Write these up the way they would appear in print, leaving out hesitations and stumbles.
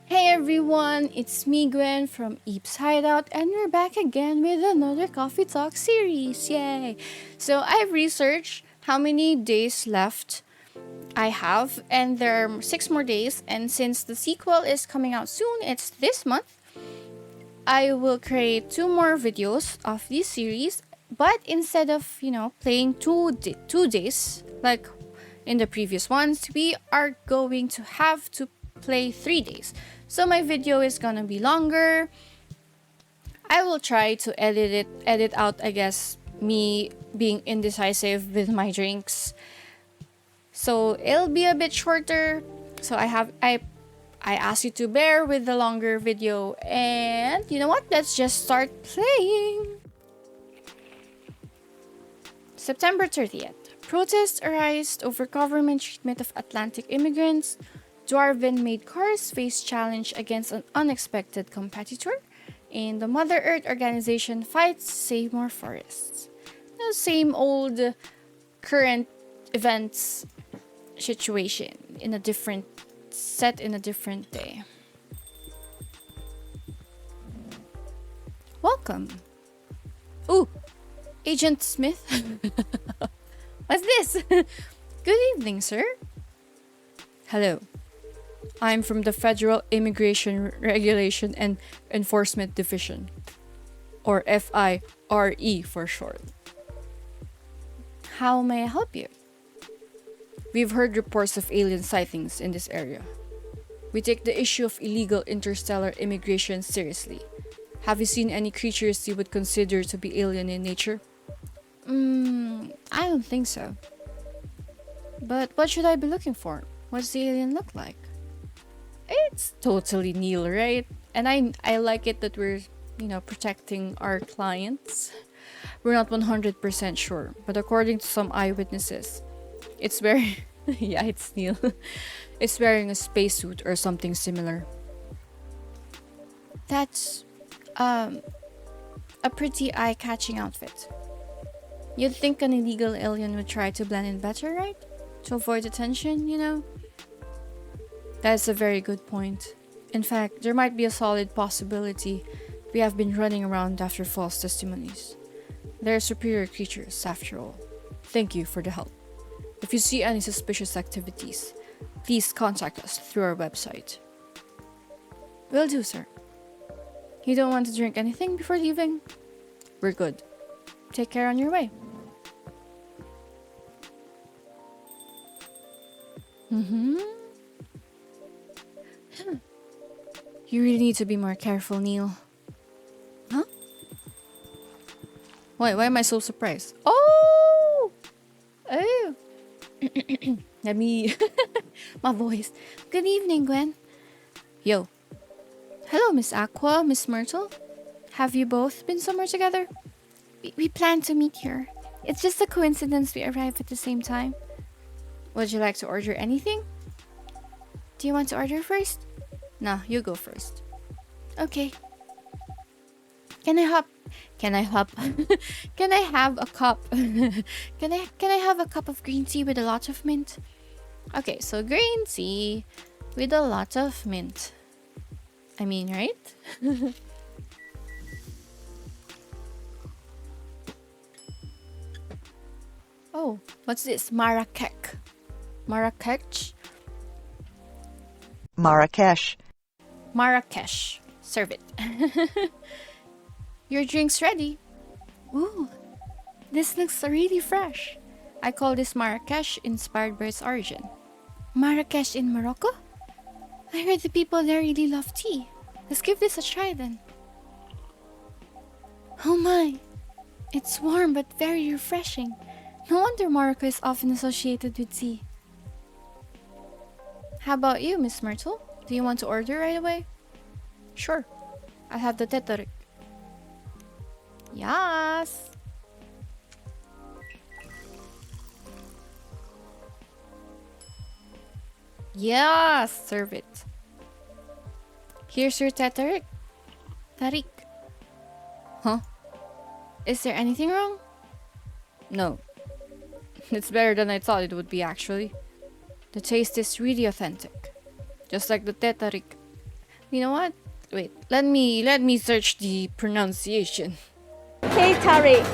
Hey everyone, it's me Gwen from Eep's Hideout, and we're back again with another Coffee Talk series. Yay! So I've researched how many days left I have, and there are 6 more days. And since the sequel is coming out soon, it's this month, I will create 2 more videos of this series. But instead of playing 2 days like in the previous ones, we are going to have to play 3 days. So my video is gonna be longer. I will try to edit out, I guess, me being indecisive with my drinks. So it'll be a bit shorter. So I ask you to bear with the longer video, and you know what? Let's just start playing. September 30th. Protests arise over government treatment of Atlantic immigrants. Dwarven-made cars face challenge against an unexpected competitor. And the Mother Earth organization fights to save more forests. The same old current events situation in a different day. Welcome. Ooh, Agent Smith. What's this? Good evening, sir. Hello. I'm from the Federal Immigration Regulation and Enforcement Division, or FIRE for short. How may I help you? We've heard reports of alien sightings in this area. We take the issue of illegal interstellar immigration seriously. Have you seen any creatures you would consider to be alien in nature? I don't think so. But what should I be looking for? What's the alien look like? It's totally Neil, right? And I like it that we're, protecting our clients. We're not 100% sure, but according to some eyewitnesses, it's wearing yeah, it's Neil. It's wearing a spacesuit or something similar. That's a pretty eye-catching outfit. You'd think an illegal alien would try to blend in better, right? To avoid attention. That's a very good point. In fact, there might be a solid possibility we have been running around after false testimonies. They're superior creatures, after all. Thank you for the help. If you see any suspicious activities, please contact us through our website. Will do, sir. You don't want to drink anything before leaving? We're good. Take care on your way. You really need to be more careful, Neil. Huh? Why am I so surprised? Oh! Let me... My voice. Good evening, Gwen. Yo. Hello, Miss Aqua, Miss Myrtle. Have you both been somewhere together? We plan to meet here. It's just a coincidence we arrived at the same time. Would you like to order anything? Do you want to order first? No, you go first. Okay. Can I have a cup? Can I have a cup of green tea with a lot of mint? Okay, so green tea with a lot of mint. I mean, right? Oh, what's this? Marrakech. Marrakech? Marrakesh. Marrakech. Serve it. Your drink's ready. Ooh, this looks really fresh. I call this Marrakech, inspired by its origin. Marrakech in Morocco? I heard the people there really love tea. Let's give this a try then. Oh my, it's warm but very refreshing. No wonder Morocco is often associated with tea. How about you, Miss Myrtle? Do you want to order right away? Sure, I'll have the teterik. Yes. Yes, serve it. Here's your teterik. Tarik. Huh? Is there anything wrong? No. It's better than I thought it would be, actually. The taste is really authentic. Just like the tetarik. You know what? Wait, let me search the pronunciation. Tetarik.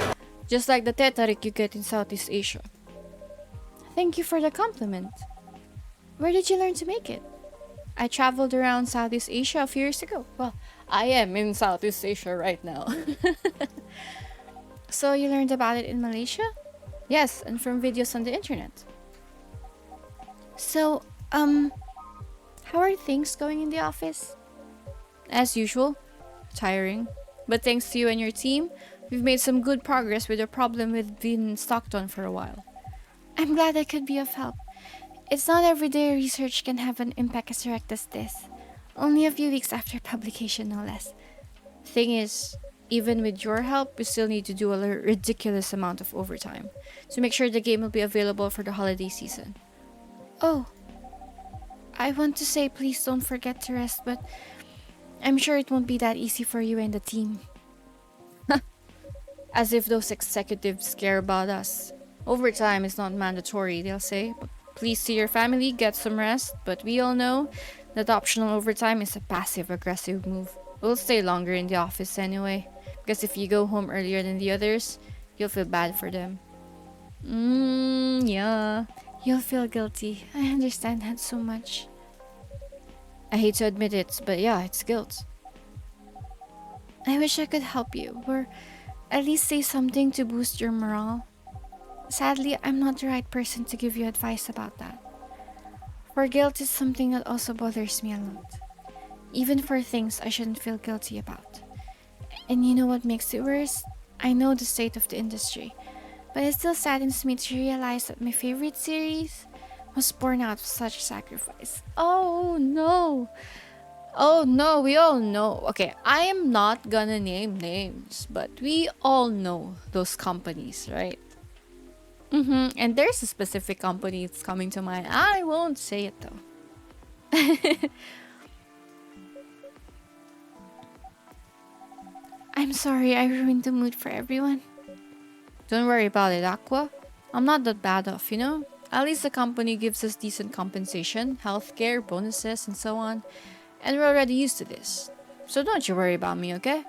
Just like the tetarik you get in Southeast Asia. Thank you for the compliment. Where did you learn to make it? I traveled around Southeast Asia a few years ago. Well, I am in Southeast Asia right now. So you learned about it in Malaysia? Yes, and from videos on the internet. So, how are things going in the office? As usual, tiring. But thanks to you and your team, we've made some good progress with a problem we've been stuck on for a while. I'm glad I could be of help. It's not every day research can have an impact as direct as this. Only a few weeks after publication, no less. Thing is, even with your help, we still need to do a ridiculous amount of overtime to make sure the game will be available for the holiday season. Oh, I want to say please don't forget to rest, but I'm sure it won't be that easy for you and the team. As if those executives care about us. Overtime is not mandatory, they'll say. But please see your family, get some rest. But we all know that optional overtime is a passive-aggressive move. We'll stay longer in the office anyway. Because if you go home earlier than the others, you'll feel bad for them. Yeah. You'll feel guilty. I understand that so much. I hate to admit it, but yeah, it's guilt. I wish I could help you, or at least say something to boost your morale. Sadly, I'm not the right person to give you advice about that. For guilt is something that also bothers me a lot. Even for things I shouldn't feel guilty about. And you know what makes it worse? I know the state of the industry, but it still saddens me to realize that my favorite series was born out of such sacrifice. Oh no! Oh no, we all know. Okay, I am not gonna name names, but we all know those companies, right? And there's a specific company that's coming to mind. I won't say it though. I'm sorry I ruined the mood for everyone. Don't worry about it, Aqua. I'm not that bad off, you know? At least the company gives us decent compensation, healthcare, bonuses, and so on. And we're already used to this. So don't you worry about me, okay?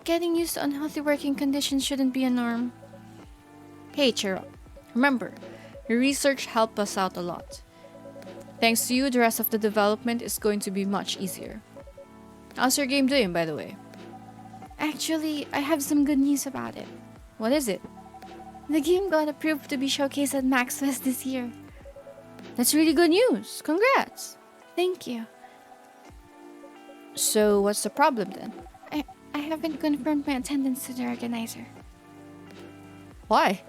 Getting used to unhealthy working conditions shouldn't be a norm. Hey, cheer up. Remember, your research helped us out a lot. Thanks to you, the rest of the development is going to be much easier. How's your game doing, by the way? Actually, I have some good news about it. What is it? The game got approved to be showcased at Max Fest this year. That's really good news. Congrats. Thank you. So, what's the problem then? I haven't confirmed my attendance to the organizer. Why?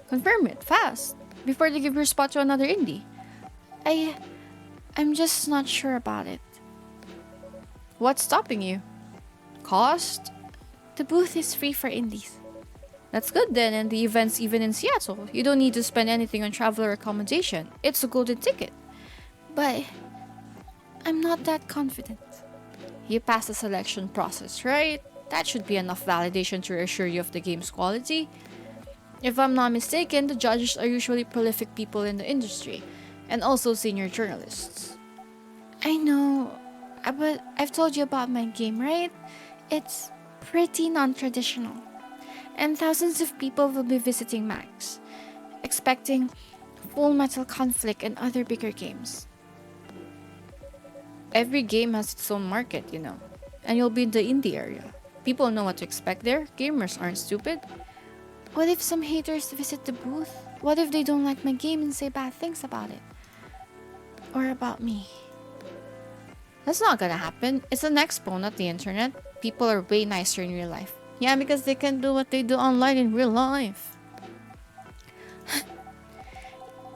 Confirm it fast before they give your spot to another indie. I'm just not sure about it. What's stopping you? Cost? The booth is free for indies. That's good then, and the event's even in Seattle. You don't need to spend anything on traveler accommodation. It's a golden ticket. But I'm not that confident. You passed the selection process, right? That should be enough validation to reassure you of the game's quality. If I'm not mistaken, the judges are usually prolific people in the industry, and also senior journalists. I know, but I've told you about my game, right? It's pretty non-traditional. And thousands of people will be visiting Max, expecting Full Metal Conflict and other bigger games. Every game has its own market, you know, and you'll be in the indie area. People know what to expect there. Gamers aren't stupid. What if some haters visit the booth? What if they don't like my game and say bad things about it? Or about me? That's not gonna happen. It's an expo, not the internet. People are way nicer in real life. Yeah, because they can do what they do online in real life.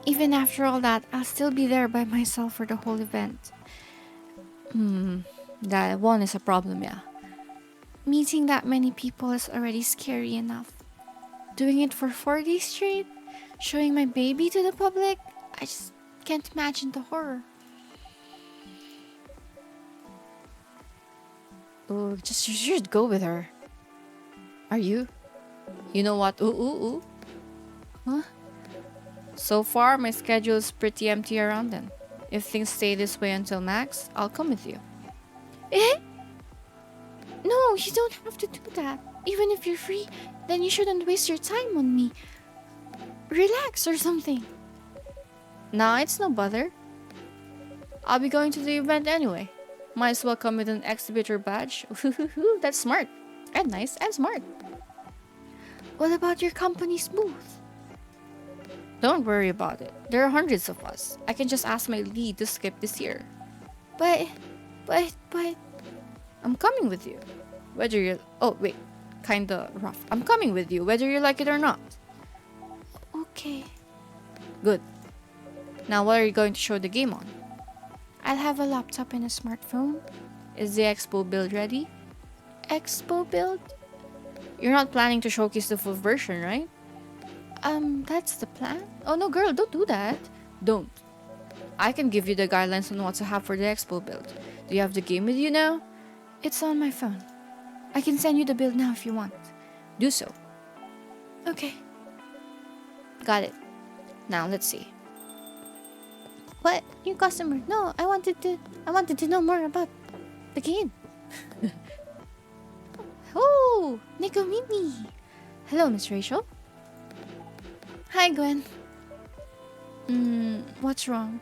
Even after all that, I'll still be there by myself for the whole event. That one is a problem, yeah. Meeting that many people is already scary enough. Doing it for 4 days straight? Showing my baby to the public? I just can't imagine the horror. Oh, you should go with her. Are you? You know what? Huh? So far, my schedule is pretty empty around then. If things stay this way until Max, I'll come with you. Eh? No, you don't have to do that. Even if you're free, then you shouldn't waste your time on me. Relax or something. Nah, it's no bother. I'll be going to the event anyway. Might as well come with an exhibitor badge. That's smart. And nice and smart. What about your company's booth? Don't worry about it. There are hundreds of us. I can just ask my lead to skip this year. But... I'm coming with you. Whether you're... Oh, wait. Kinda rough. I'm coming with you, whether you like it or not. Okay. Good. Now, what are you going to show the game on? I'll have a laptop and a smartphone. Is the expo build ready? Expo build? You're not planning to showcase the full version, right? That's the plan? Oh no, girl, don't do that. Don't. I can give you the guidelines on what to have for the expo build. Do you have the game with you now? It's on my phone. I can send you the build now if you want. Do so. Okay. Got it. Now, let's see. What? New customer? No, I wanted to know more about the game. Oh, Nico Mimi. Hello, Miss Rachel. Hi, Gwen. What's wrong?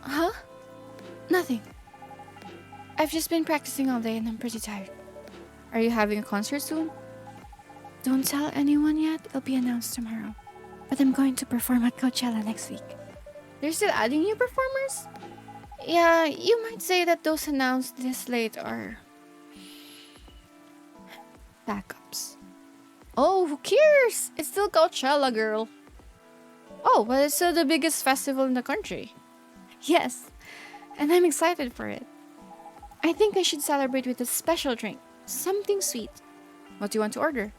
Huh? Nothing. I've just been practicing all day and I'm pretty tired. Are you having a concert soon? Don't tell anyone yet. It'll be announced tomorrow. But I'm going to perform at Coachella next week. They're still adding new performers? Yeah, you might say that those announced this late are backups. Oh, who cares? It's still Coachella, girl. Oh, but it's still the biggest festival in the country. Yes, and I'm excited for it. I think I should celebrate with a special drink. Something sweet. What do you want to order?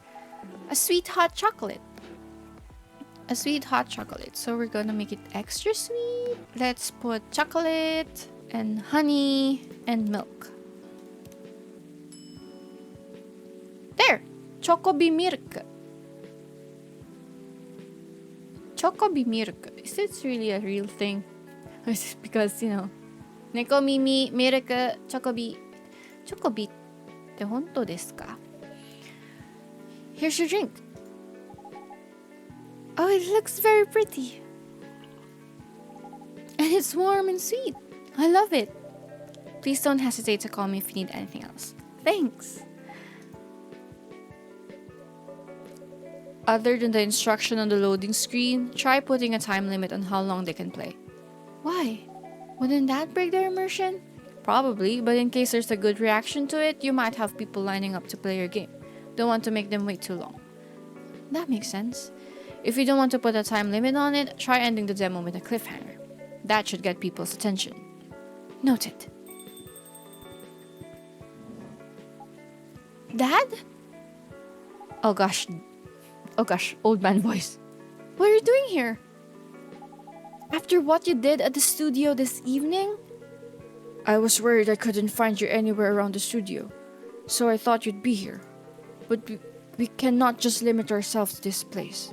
A sweet hot chocolate. A sweet hot chocolate. So we're gonna make it extra sweet. Let's put chocolate and honey and milk. There! Chocobimirk. Chocobimirk. Is this really a real thing? Because, Neko Mimi Mirk Chocobi. Chocobi. って本当ですか? Here's your drink. Oh, it looks very pretty. And it's warm and sweet. I love it. Please don't hesitate to call me if you need anything else. Thanks. Other than the instruction on the loading screen, try putting a time limit on how long they can play. Why? Wouldn't that break their immersion? Probably, but in case there's a good reaction to it, you might have people lining up to play your game. Don't want to make them wait too long. That makes sense. If you don't want to put a time limit on it, try ending the demo with a cliffhanger. That should get people's attention. Noted. Dad? Oh gosh, old man voice. What are you doing here? After what you did at the studio this evening? I was worried I couldn't find you anywhere around the studio, so I thought you'd be here. But we cannot just limit ourselves to this place.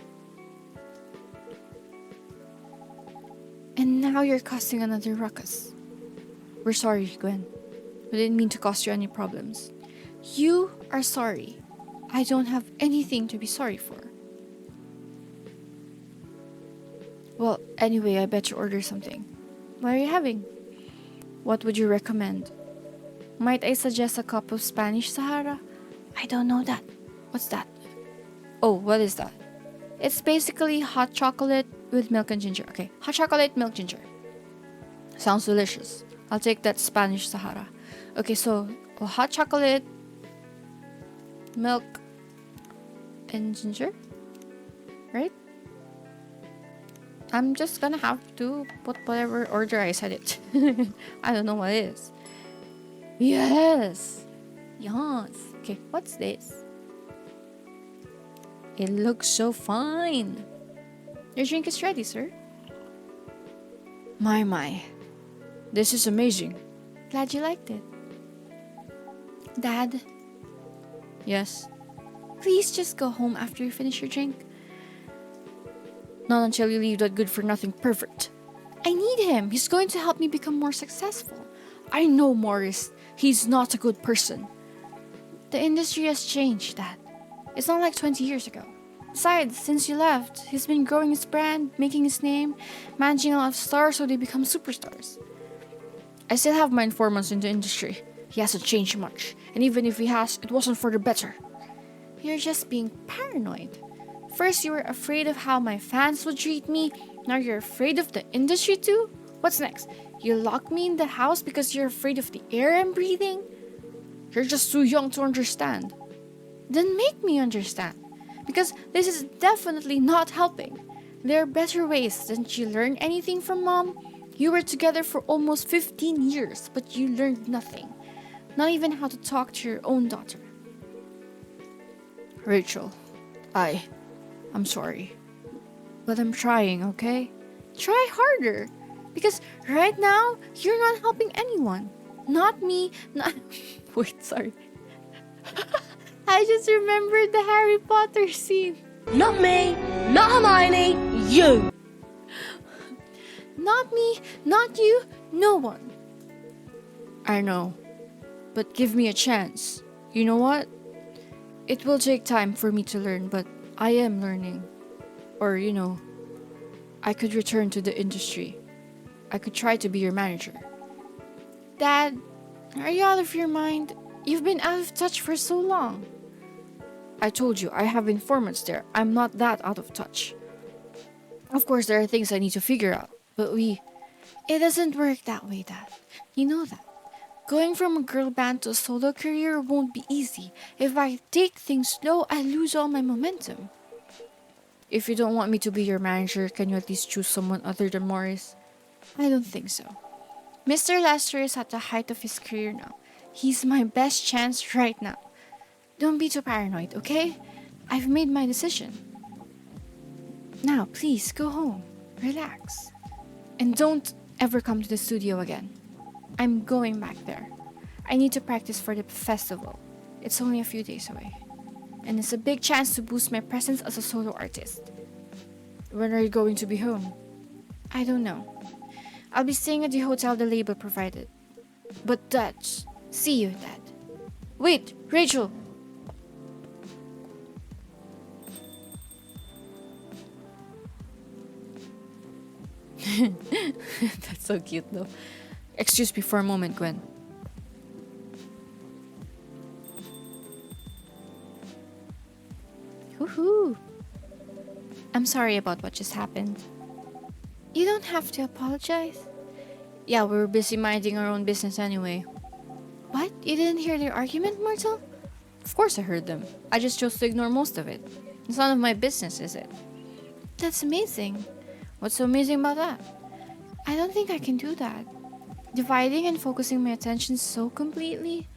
And now you're causing another ruckus. We're sorry, Gwen. We didn't mean to cause you any problems. You are sorry. I don't have anything to be sorry for. Well, anyway, I bet you order something. What are you having? What would you recommend? Might I suggest a cup of Spanish Sahara? I don't know that. What's that? Oh, what is that? It's basically hot chocolate with milk and ginger. Okay, hot chocolate, milk, ginger. Sounds delicious. I'll take that Spanish Sahara. Okay, so hot chocolate, milk, and ginger, right? I'm just gonna have to put whatever order I said it. I don't know what it is. Yes. Yes. Okay, what's this? It looks so fine. Your drink is ready, sir. My. This is amazing. Glad you liked it. Dad? Yes? Please just go home after you finish your drink. Not until you leave that good for nothing pervert. I need him. He's going to help me become more successful. I know Morris. He's not a good person. The industry has changed, Dad. It's not like 20 years ago. Besides, since you left, he's been growing his brand, making his name, managing a lot of stars so they become superstars. I still have my informants in the industry. He hasn't changed much, and even if he has, it wasn't for the better. You're just being paranoid. First you were afraid of how my fans would treat me, now you're afraid of the industry too? What's next? You lock me in the house because you're afraid of the air I'm breathing? You're just too young to understand. Then make me understand. Because this is definitely not helping. There are better ways. Didn't you learn anything from Mom? You were together for almost 15 years, but you learned nothing. Not even how to talk to your own daughter. Rachel, I'm sorry. But I'm trying, okay? Try harder. Because right now, you're not helping anyone. Not me, not... Wait, sorry. I just remembered the Harry Potter scene. Not me, not Hermione, you. Not me, not you, no one. I know. But give me a chance. You know what? It will take time for me to learn, but I am learning. Or, I could return to the industry. I could try to be your manager. Dad, are you out of your mind? You've been out of touch for so long. I told you, I have informants there. I'm not that out of touch. Of course, there are things I need to figure out, but it doesn't work that way, Dad. You know that. Going from a girl band to a solo career won't be easy. If I take things slow, I lose all my momentum. If you don't want me to be your manager, can you at least choose someone other than Morris? I don't think so. Mr. Lester is at the height of his career now. He's my best chance right now. Don't be too paranoid, okay? I've made my decision. Now, please, go home. Relax. And don't ever come to the studio again. I'm going back there. I need to practice for the festival. It's only a few days away. And it's a big chance to boost my presence as a solo artist. When are you going to be home? I don't know. I'll be staying at the hotel the label provided. But that's... See you, Dad. Wait, Rachel! That's so cute though. Excuse me for a moment, Gwen. Woohoo! I'm sorry about what just happened. You don't have to apologize. Yeah, we were busy minding our own business anyway. What? You didn't hear their argument, Myrtle? Of course I heard them. I just chose to ignore most of it. It's none of my business, is it? That's amazing. What's so amazing about that? I don't think I can do that. Dividing and focusing my attention so completely.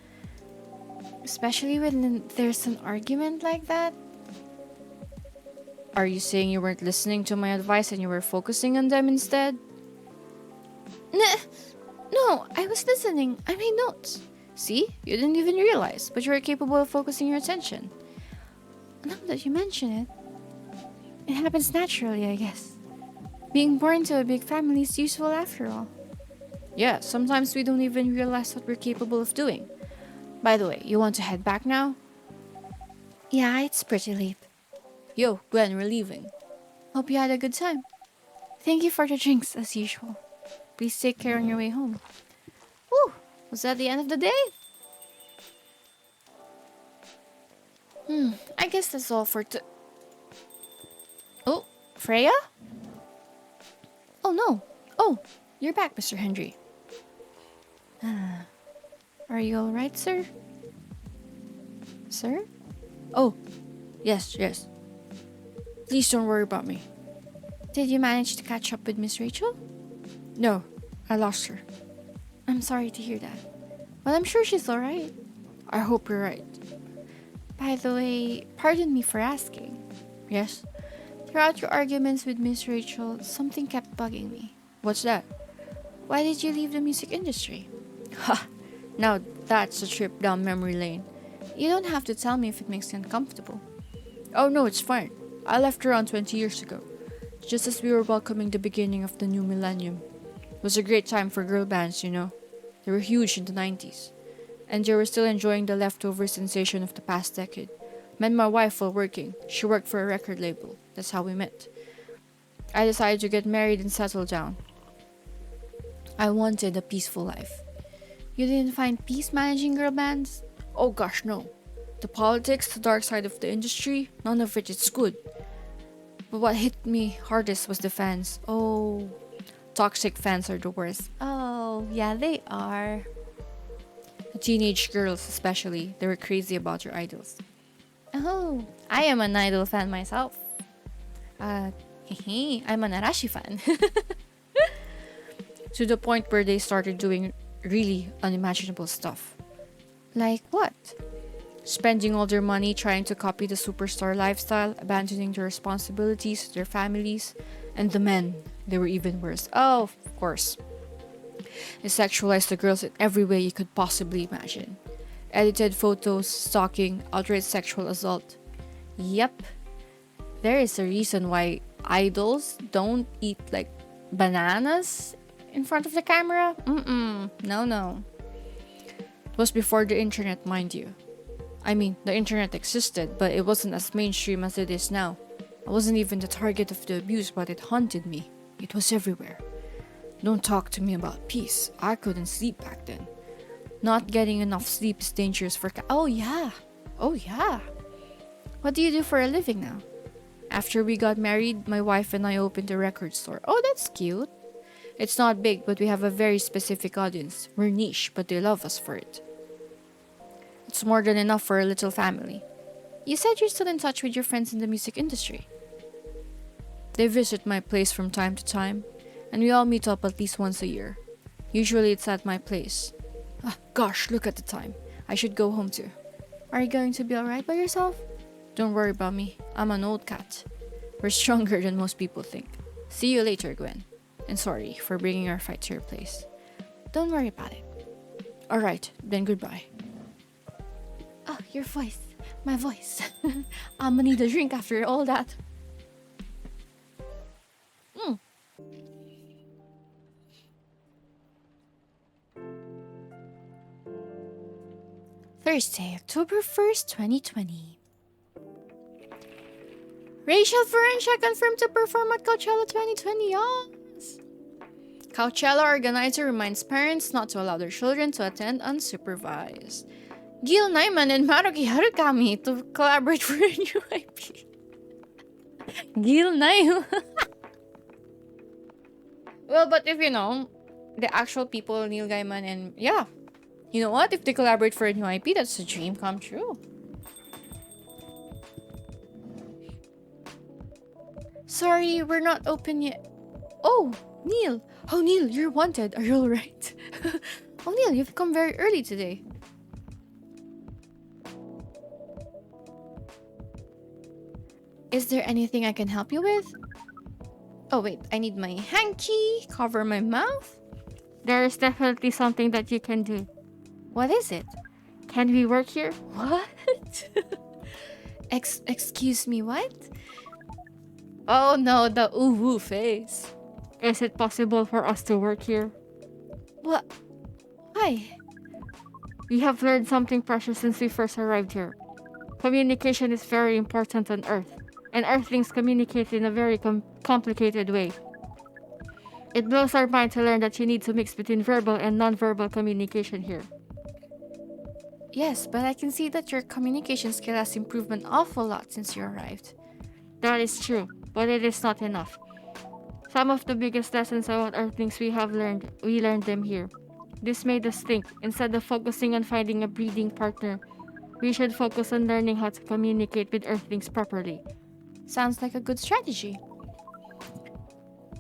Especially when there's an argument like that. Are you saying you weren't listening to my advice and you were focusing on them instead? No, I was listening. I made notes. See? You didn't even realize, but you were capable of focusing your attention. Now that you mention it, it happens naturally, I guess. Being born to a big family is useful after all. Yeah, sometimes we don't even realize what we're capable of doing. By the way, you want to head back now? Yeah, it's pretty late. Yo, Gwen, we're leaving. Hope you had a good time. Thank you for the drinks, as usual. Please take care on your way home. Whew, was that the end of the day? I guess that's all for Oh, Freya? Oh no. Oh, you're back, Mr. Henry. Are you alright, sir? Sir? Oh, yes. Please don't worry about me. Did you manage to catch up with Miss Rachel? No, I lost her. I'm sorry to hear that. But I'm sure she's alright. I hope you're right. By the way, pardon me for asking. Yes? Throughout your arguments with Miss Rachel, something kept bugging me. What's that? Why did you leave the music industry? Ha! Now that's a trip down memory lane. You don't have to tell me if it makes you uncomfortable. Oh no, it's fine. I left around 20 years ago. just as we were welcoming the beginning of the new millennium. It was a great time for girl bands, you know. They were huge in the 90s. And they were still enjoying the leftover sensation of the past decade. Met my wife while working. She worked for a record label. That's how we met. I decided to get married and settle down. I wanted a peaceful life. You didn't find peace managing girl bands? Oh gosh, no. The politics, the dark side of the industry, none of it is good. But what hit me hardest was the fans. Oh, toxic fans are the worst. Oh, yeah, they are. The teenage girls, especially, they were crazy about their idols. Oh, I am an idol fan myself. I'm an Arashi fan. To the point where they started doing really unimaginable stuff. Like what? Spending all their money trying to copy the superstar lifestyle, abandoning their responsibilities, their families, and the men. They were even worse. Oh, of course. They sexualized the girls in every way you could possibly imagine. Edited photos, stalking, outright sexual assault. Yep. There is a reason why idols don't eat like bananas in front of the camera. No. It was before the internet, mind you. I mean, the internet existed, but it wasn't as mainstream as it is now. I wasn't even the target of the abuse, but it haunted me. It was everywhere. Don't talk to me about peace. I couldn't sleep back then. Not getting enough sleep is dangerous for Oh yeah. What do you do for a living now? After we got married, my wife and I opened a record store. Oh, that's cute. It's not big, but we have a very specific audience. We're niche, but they love us for it. It's more than enough for a little family. You said you're still in touch with your friends in the music industry. They visit my place from time to time, and we all meet up at least once a year. Usually it's at my place. Gosh, look at the time. I should go home too. Are you going to be alright by yourself? Don't worry about me. I'm an old cat. We're stronger than most people think. See you later, Gwen. And sorry for bringing our fight to your place. Don't worry about it. Alright, then goodbye. Oh, your voice. My voice. I'm gonna need a drink after all that. Thursday, October 1st, 2020. Rachel Ferencia confirmed to perform at Coachella 2020. Yes! Coachella organizer reminds parents not to allow their children to attend unsupervised. Gil Nyman and Maruki Harukami to collaborate for a new IP. Gil Nyman. Well, but if you know, the actual people, Neil Gaiman and... Yeah. You know what? If they collaborate for a new IP, that's a dream come true. Sorry, we're not open yet. Oh, Neil. Oh, Neil, you're wanted. Are you alright? Oh, Neil, you've come very early today. Is there anything I can help you with? Oh, wait. I need my hanky. Cover my mouth. There is definitely something that you can do. What is it? Can we work here? What? Excuse me, what? Oh no, the ooh-woo face. Is it possible for us to work here? What? Why? We have learned something precious since we first arrived here. Communication is very important on Earth, and Earthlings communicate in a very complicated way. It blows our mind to learn that you need to mix between verbal and non-verbal communication here. Yes, but I can see that your communication skill has improved an awful lot since you arrived. That is true, but it is not enough. Some of the biggest lessons about Earthlings we learned them here. This made us think, instead of focusing on finding a breeding partner, we should focus on learning how to communicate with Earthlings properly. Sounds like a good strategy.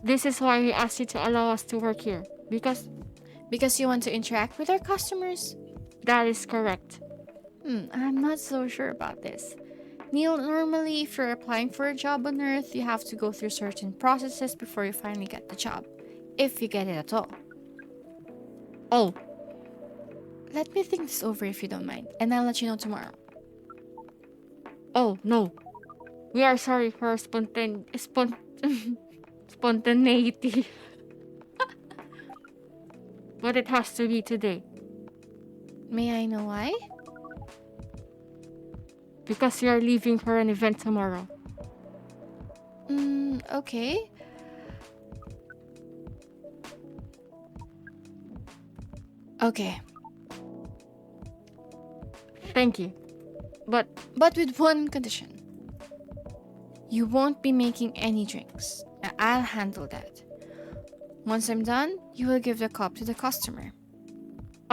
This is why we asked you to allow us to work here, because you want to interact with our customers? That is correct. I'm not so sure about this. Neil, normally if you're applying for a job on Earth, you have to go through certain processes before you finally get the job. If you get it at all. Oh. Let me think this over if you don't mind, and I'll let you know tomorrow. Oh, no. We are sorry for our Spontaneity. But it has to be today. May I know why? Because you're leaving for an event tomorrow. Okay. Okay. Thank you. But But with one condition. You won't be making any drinks. I'll handle that. Once I'm done, you will give the cup to the customer.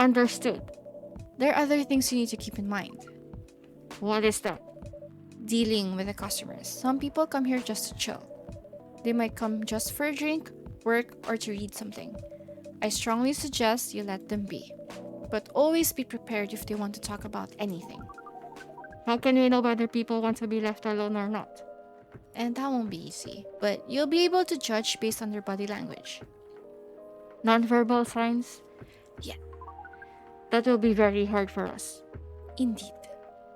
understood. There are other things you need to keep in mind. What is that? Dealing with the customers. Some people come here just to chill. They might come just for a drink, work, or to read something. I strongly suggest you let them be. But always be prepared if they want to talk about anything. How can we know whether people want to be left alone or not? And that won't be easy, but you'll be able to judge based on their body language. Nonverbal signs? Yeah. That will be very hard for us. Indeed.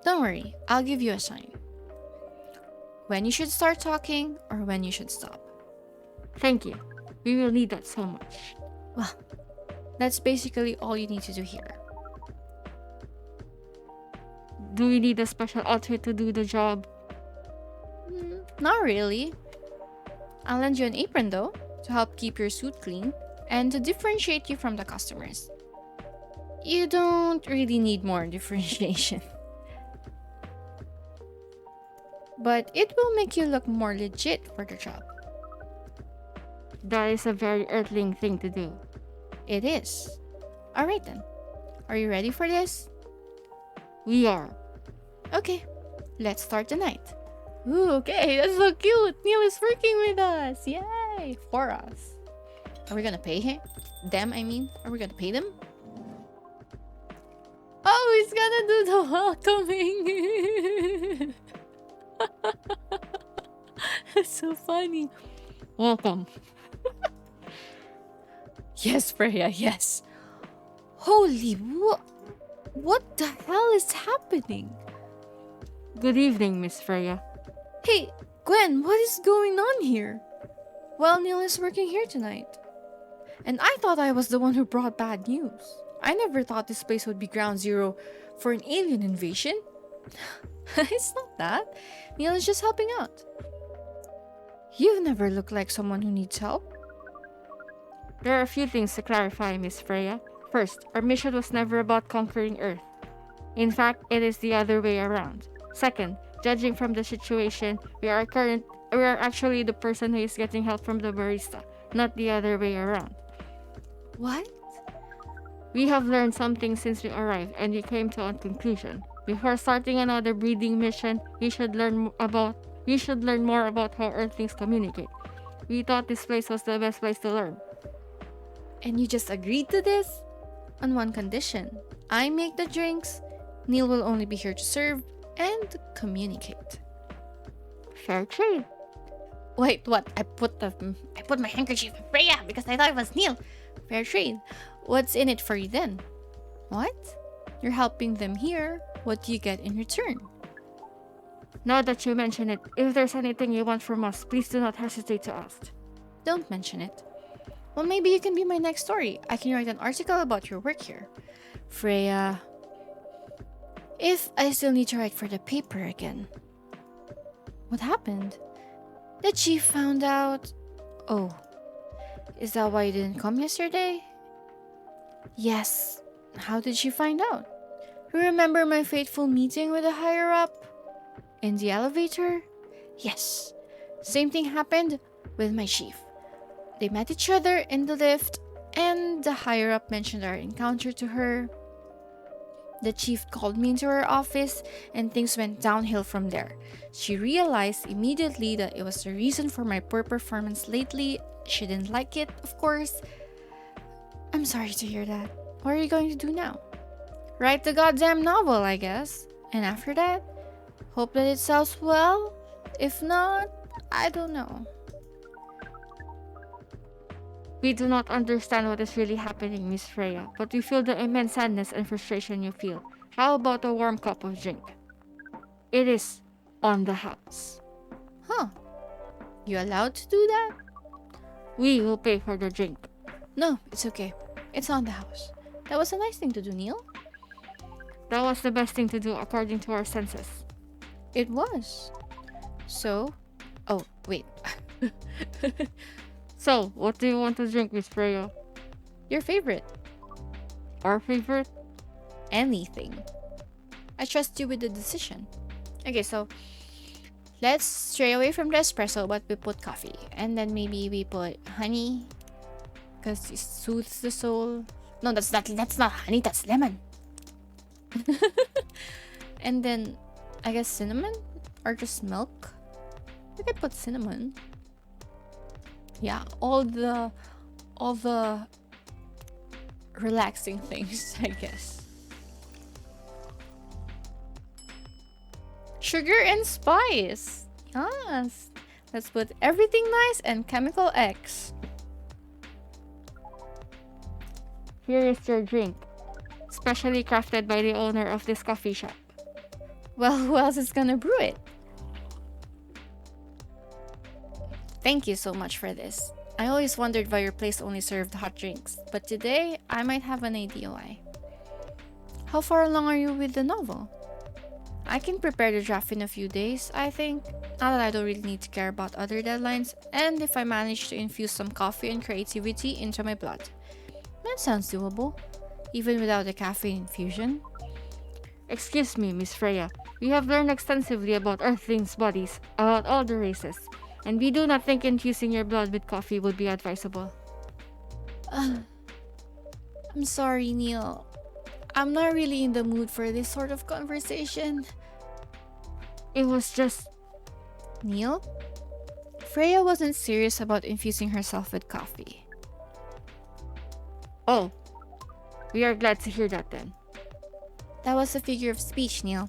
Don't worry, I'll give you a sign. When you should start talking or when you should stop. Thank you. We will need that so much. Well, that's basically all you need to do here. Do we need a special outfit to do the job? Not really. I'll lend you an apron though, to help keep your suit clean and to differentiate you from the customers. You don't really need more differentiation. But it will make you look more legit for the job. That is a very earthling thing to do. It is. Alright then. Are you ready for this? We are. Okay, let's start the night. Ooh, okay, that's so cute. Neil is working with us. Yay, for us. Are we gonna pay him? Them, I mean. Are we gonna pay them? Oh, he's gonna do the welcoming. That's so funny. Welcome. Yes, Freya, yes. Holy, what the hell is happening? Good evening, Miss Freya. Hey, Gwen, what is going on here? Well, Neil is working here tonight. And I thought I was the one who brought bad news. I never thought this place would be ground zero for an alien invasion. It's not that. Neil is just helping out. You've never looked like someone who needs help. There are a few things to clarify, Miss Freya. First, our mission was never about conquering Earth. In fact, it is the other way around. Second, judging from the situation, we are actually the person who is getting help from the barista, not the other way around. What? We have learned something since we arrived, and we came to a conclusion. Before starting another breeding mission, we should learn more about how Earthlings communicate. We thought this place was the best place to learn. And you just agreed to this? On one condition. I make the drinks, Neil will only be here to serve and communicate. Fair trade. Wait, what? I put my handkerchief in Freya because I thought it was Neil. Fair trade. What's in it for you then? What? You're helping them here. What do you get in return? Now that you mention it, if there's anything you want from us, please do not hesitate to ask. Don't mention it. Well, maybe you can be my next story. I can write an article about your work here. Freya. If I still need to write for the paper again. What happened? The chief found out. Oh. Is that why you didn't come yesterday? Yes. How did she find out? You remember my fateful meeting with the higher up? In the elevator? Yes. Same thing happened with my chief. They met each other in the lift, and the higher up mentioned our encounter to her. The chief called me into her office, and things went downhill from there. She realized immediately that it was the reason for my poor performance lately. She didn't like it, of course. I'm sorry to hear that. What are you going to do now? Write the goddamn novel, I guess. And after that, hope that it sells well. If not, I don't know. We do not understand what is really happening, Miss Freya, but we feel the immense sadness and frustration you feel. How about a warm cup of drink? It is on the house. Huh. You allowed to do that? We will pay for the drink. No, it's okay. It's on the house. That was a nice thing to do, Neil. That was the best thing to do according to our senses. It was. So, oh, wait. So, what do you want to drink, Miss Freya? Your favorite. Our favorite? Anything. I trust you with the decision. Okay, so let's stray away from the espresso, but we put coffee. And then maybe we put honey. Because it soothes the soul. No, that's not honey, that's lemon. And then I guess cinnamon? Or just milk? We could put cinnamon. Yeah, all the relaxing things, I guess. Sugar and spice. Yes. Let's put everything nice and chemical X. Here is your drink. Specially crafted by the owner of this coffee shop. Well, who else is gonna brew it? Thank you so much for this. I always wondered why your place only served hot drinks, but today I might have an idea why. How far along are you with the novel? I can prepare the draft in a few days, I think, now that I don't really need to care about other deadlines, and if I manage to infuse some coffee and creativity into my blood. That sounds doable, even without the caffeine infusion. Excuse me, Miss Freya. We have learned extensively about Earthlings' bodies, about all the races, and we do not think infusing your blood with coffee would be advisable. I'm sorry, Neil. I'm not really in the mood for this sort of conversation. It was just... Neil? Freya wasn't serious about infusing herself with coffee. Oh, we are glad to hear that then. That was a figure of speech, Neil.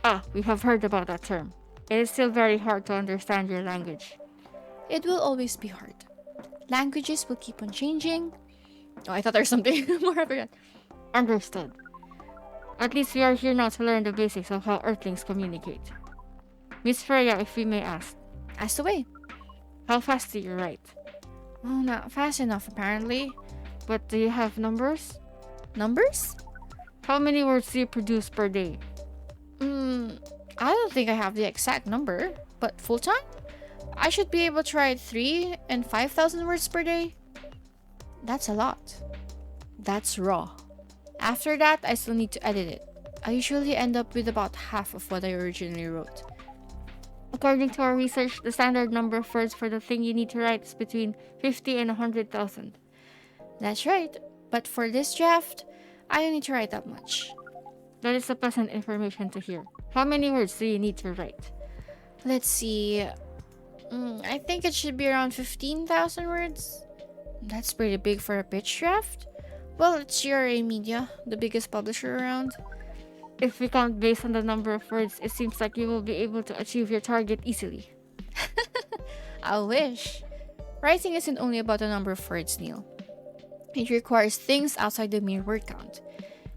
Ah, we have heard about that term. It is still very hard to understand your language. It will always be hard. Languages will keep on changing. Oh, I thought there was something more after that. Understood. At least we are here now to learn the basics of how Earthlings communicate. Miss Freya, if we may ask, Ask away. how fast do you write? Oh, not fast enough, apparently. But do you have numbers? Numbers? How many words do you produce per day? I don't think I have the exact number, but full time? I should be able to write 3,000 and 5,000 words per day. That's a lot. That's raw. After that, I still need to edit it. I usually end up with about half of what I originally wrote. According to our research, the standard number of words for the thing you need to write is between 50 and 100,000. That's right. But for this draft, I don't need to write that much. That is a pleasant information to hear. How many words do you need to write? Let's see. I think it should be around 15,000 words. That's pretty big for a pitch draft. Well, it's GRA Media, the biggest publisher around. If we count based on the number of words, it seems like you will be able to achieve your target easily. I wish. Writing isn't only about the number of words, Neil. It requires things outside the mere word count.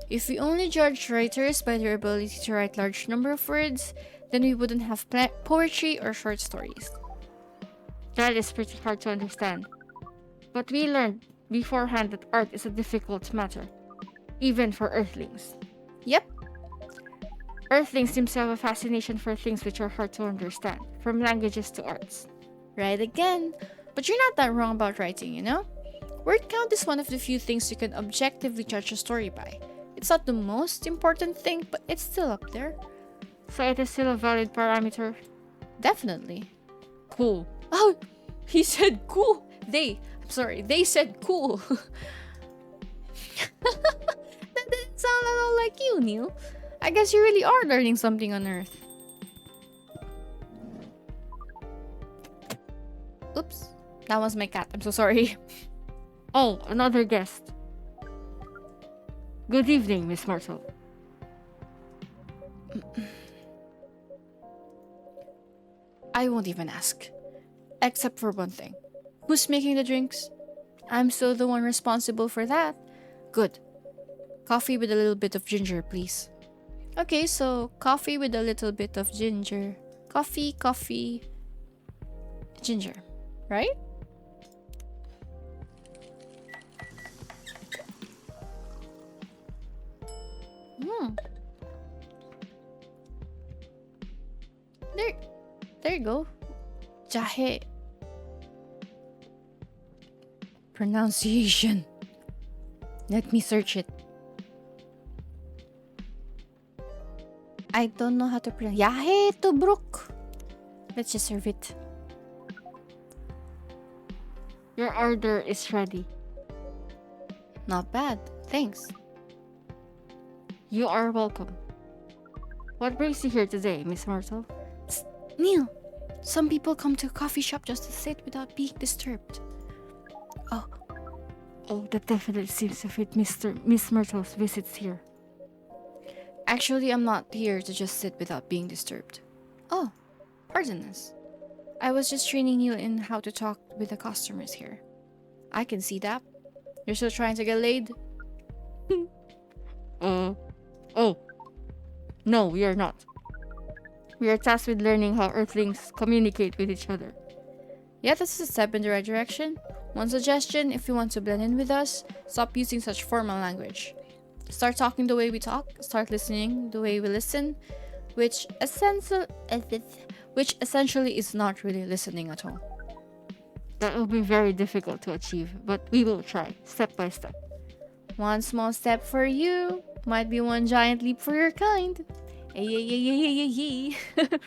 If we only judge writers by their ability to write large number of words, then we wouldn't have poetry or short stories. That is pretty hard to understand. But we learned beforehand that art is a difficult matter, even for Earthlings. Yep. Earthlings seem to have a fascination for things which are hard to understand, from languages to arts. Right again. But you're not that wrong about writing, you know? Word count is one of the few things you can objectively judge a story by. It's not the most important thing, but it's still up there. So it is still a valid parameter? Definitely. Cool. Oh, he said cool. They said cool. That didn't sound at all like you, Neil. I guess you really are learning something on Earth. Oops. That was my cat. I'm so sorry. Oh, another guest. Good evening, Miss Marshall. I won't even ask. Except for one thing. Who's making the drinks? I'm still the one responsible for that. Good. Coffee with a little bit of ginger, please. Okay, so coffee with a little bit of ginger. Coffee, ginger. Right? Hmm. There, there you go. Jahe. Pronunciation. Let me search it. I don't know how to pronounce. Yahe tubruk. Let's just serve it. Your order is ready. Not bad. Thanks. You are welcome. What brings you here today, Miss Myrtle? Neil, some people come to a coffee shop just to sit without being disturbed. Oh, that definitely seems to fit Miss Myrtle's visits here. Actually, I'm not here to just sit without being disturbed. Oh, pardon us. I was just training you in how to talk with the customers here. I can see that. You're still trying to get laid? Oh. No, we are not. We are tasked with learning how Earthlings communicate with each other. Yeah, that's a step in the right direction. One suggestion, if you want to blend in with us, stop using such formal language. Start talking the way we talk, start listening the way we listen, which essentially is not really listening at all. That will be very difficult to achieve, but we will try, step by step. One small step for you might be one giant leap for your kind. Ay. That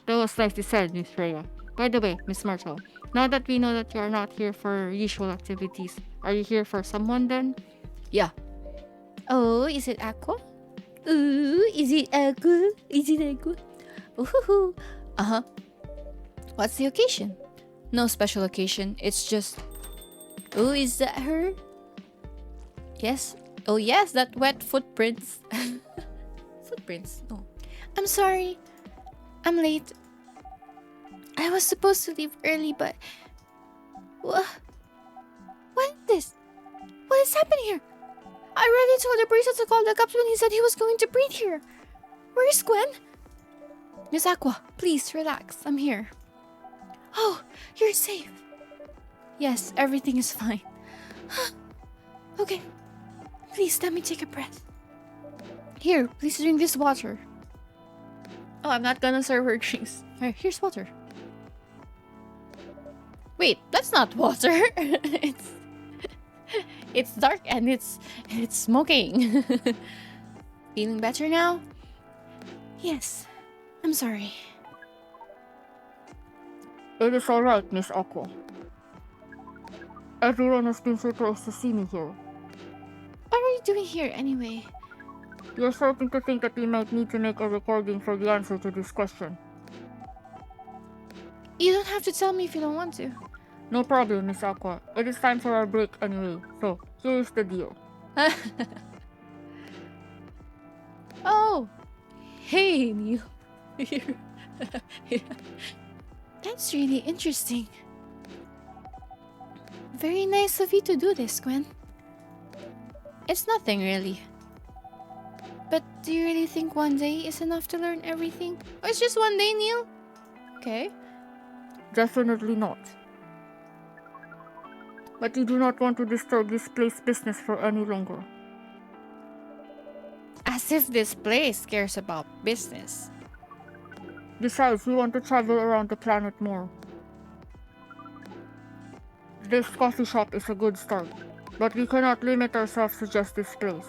was nicely said, Miss Freya. By the way, Miss Myrtle, now that we know that you are not here for usual activities, are you here for someone then? Yeah. Oh, is it aqua? Ooh, is it aqua? Is it aqua? Ooh. Uh-huh. What's the occasion? No special occasion. It's just... Oh, is that her? Yes. Oh, yes, that wet footprints. Footprints? No. I'm sorry. I'm late. I was supposed to leave early, but... What is this? What is happening here? I already told the barista to call the cops when he said he was going to breathe here. Where's Gwen? Miss Aqua, please relax. I'm here. Oh, you're safe. Yes, everything is fine. Okay. Please let me take a breath. Here, please drink this water. Oh, I'm not gonna serve her drinks. Here, here's water. Wait, that's not water. It's dark and it's smoking. Feeling better now? Yes. I'm sorry. It is alright, Miss Aqua. Everyone has been surprised to see me here. What are you doing here anyway? You're starting to think that we might need to make a recording for the answer to this question. You don't have to tell me if you don't want to. No problem, Miss Aqua. It is time for our break anyway, so here is the deal. Oh, hey, Neil. That's really interesting. Very nice of you to do this, Gwen. It's nothing really. But do you really think one day is enough to learn everything? Or it's just one day, Neil? Okay. Definitely not. But we do not want to disturb this place's business for any longer. As if this place cares about business. Besides, we want to travel around the planet more. This coffee shop is a good start, but we cannot limit ourselves to just this place.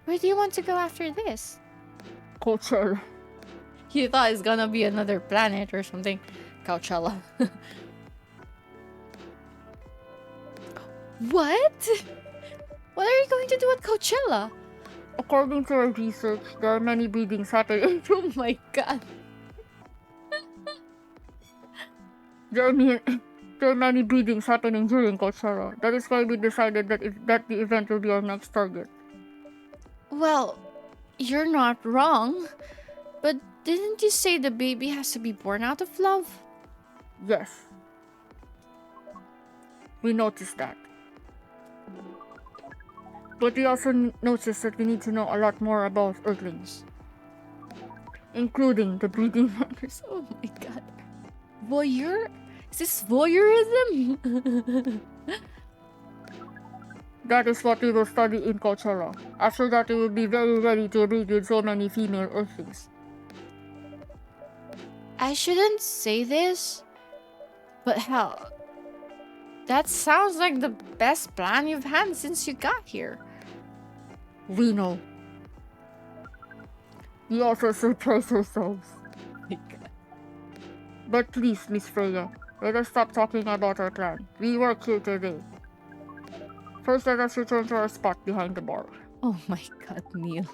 Where do you want to go after this? Coachella. You thought it's gonna be another planet or something. Coachella. What? What are you going to do at Coachella? According to our research, there are many breedings happening. Oh my god. There are many breedings happening during Coachella. That is why we decided that the event will be our next target. Well, you're not wrong. But didn't you say the baby has to be born out of love? Yes. We noticed that. But we also noticed that we need to know a lot more about Earthlings, including the breeding matters. Oh my god. Voyeur? Is this voyeurism? That is what we will study in Coachella. After that, we will be very ready to read with so many female Earthlings. I shouldn't say this, but hell, that sounds like the best plan you've had since you got here. We know. We also surprise ourselves. But please, Miss Freya, let us stop talking about our plan. We work here today. First, let us return to our spot behind the bar. Oh my god, Neil.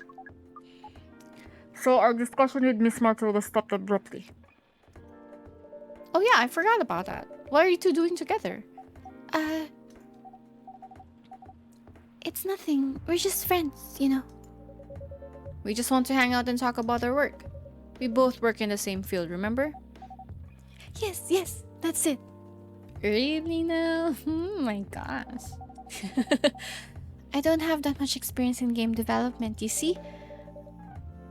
So our discussion with Miss Martel was stopped abruptly. Oh yeah, I forgot about that. What are you two doing together? It's nothing. We're just friends, you know. We just want to hang out and talk about our work. We both work in the same field, remember? Yes, that's it. Really now? Oh my gosh. I don't have that much experience in game development, you see?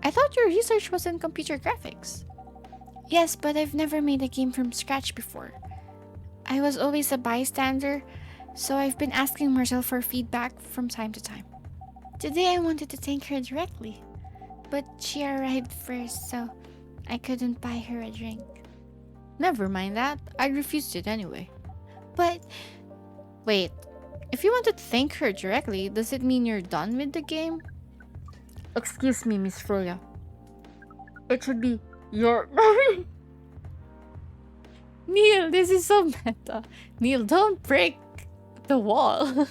I thought your research was in computer graphics. Yes, but I've never made a game from scratch before. I was always a bystander, so I've been asking Marcel for feedback from time to time. Today I wanted to thank her directly, but she arrived first, so I couldn't buy her a drink. Never mind that. I refused it anyway. But wait, if you want to thank her directly, does it mean you're done with the game? Excuse me, Miss Freya. It should be your... Neil, this is so meta. Neil, don't break the wall.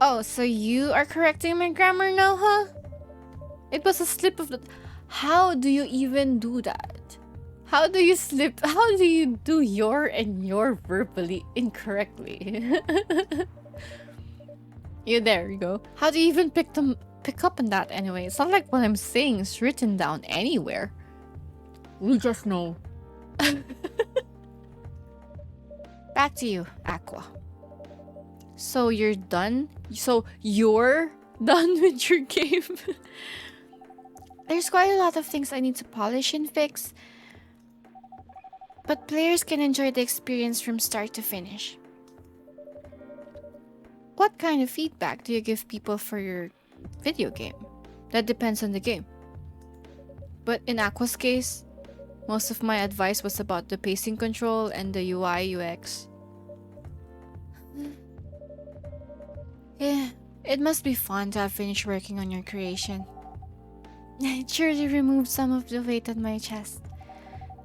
Oh, so you are correcting my grammar now, huh? It was a slip of the... How do you even do that? How do you slip? How do you do your and your verbally incorrectly? Yeah, there you go. How do you even pick up on that anyway? It's not like what I'm saying is written down anywhere. We just know. Back to you, Aqua. So you're done? So you're done with your game? there's quite a lot of things I need to polish and fix, but players can enjoy the experience from start to finish. What kind of feedback do you give people for your video game? That depends on the game. But in Aqua's case, most of my advice was about the pacing control and the UI UX. Yeah, it must be fun to have finished working on your creation. It surely removed some of the weight on my chest,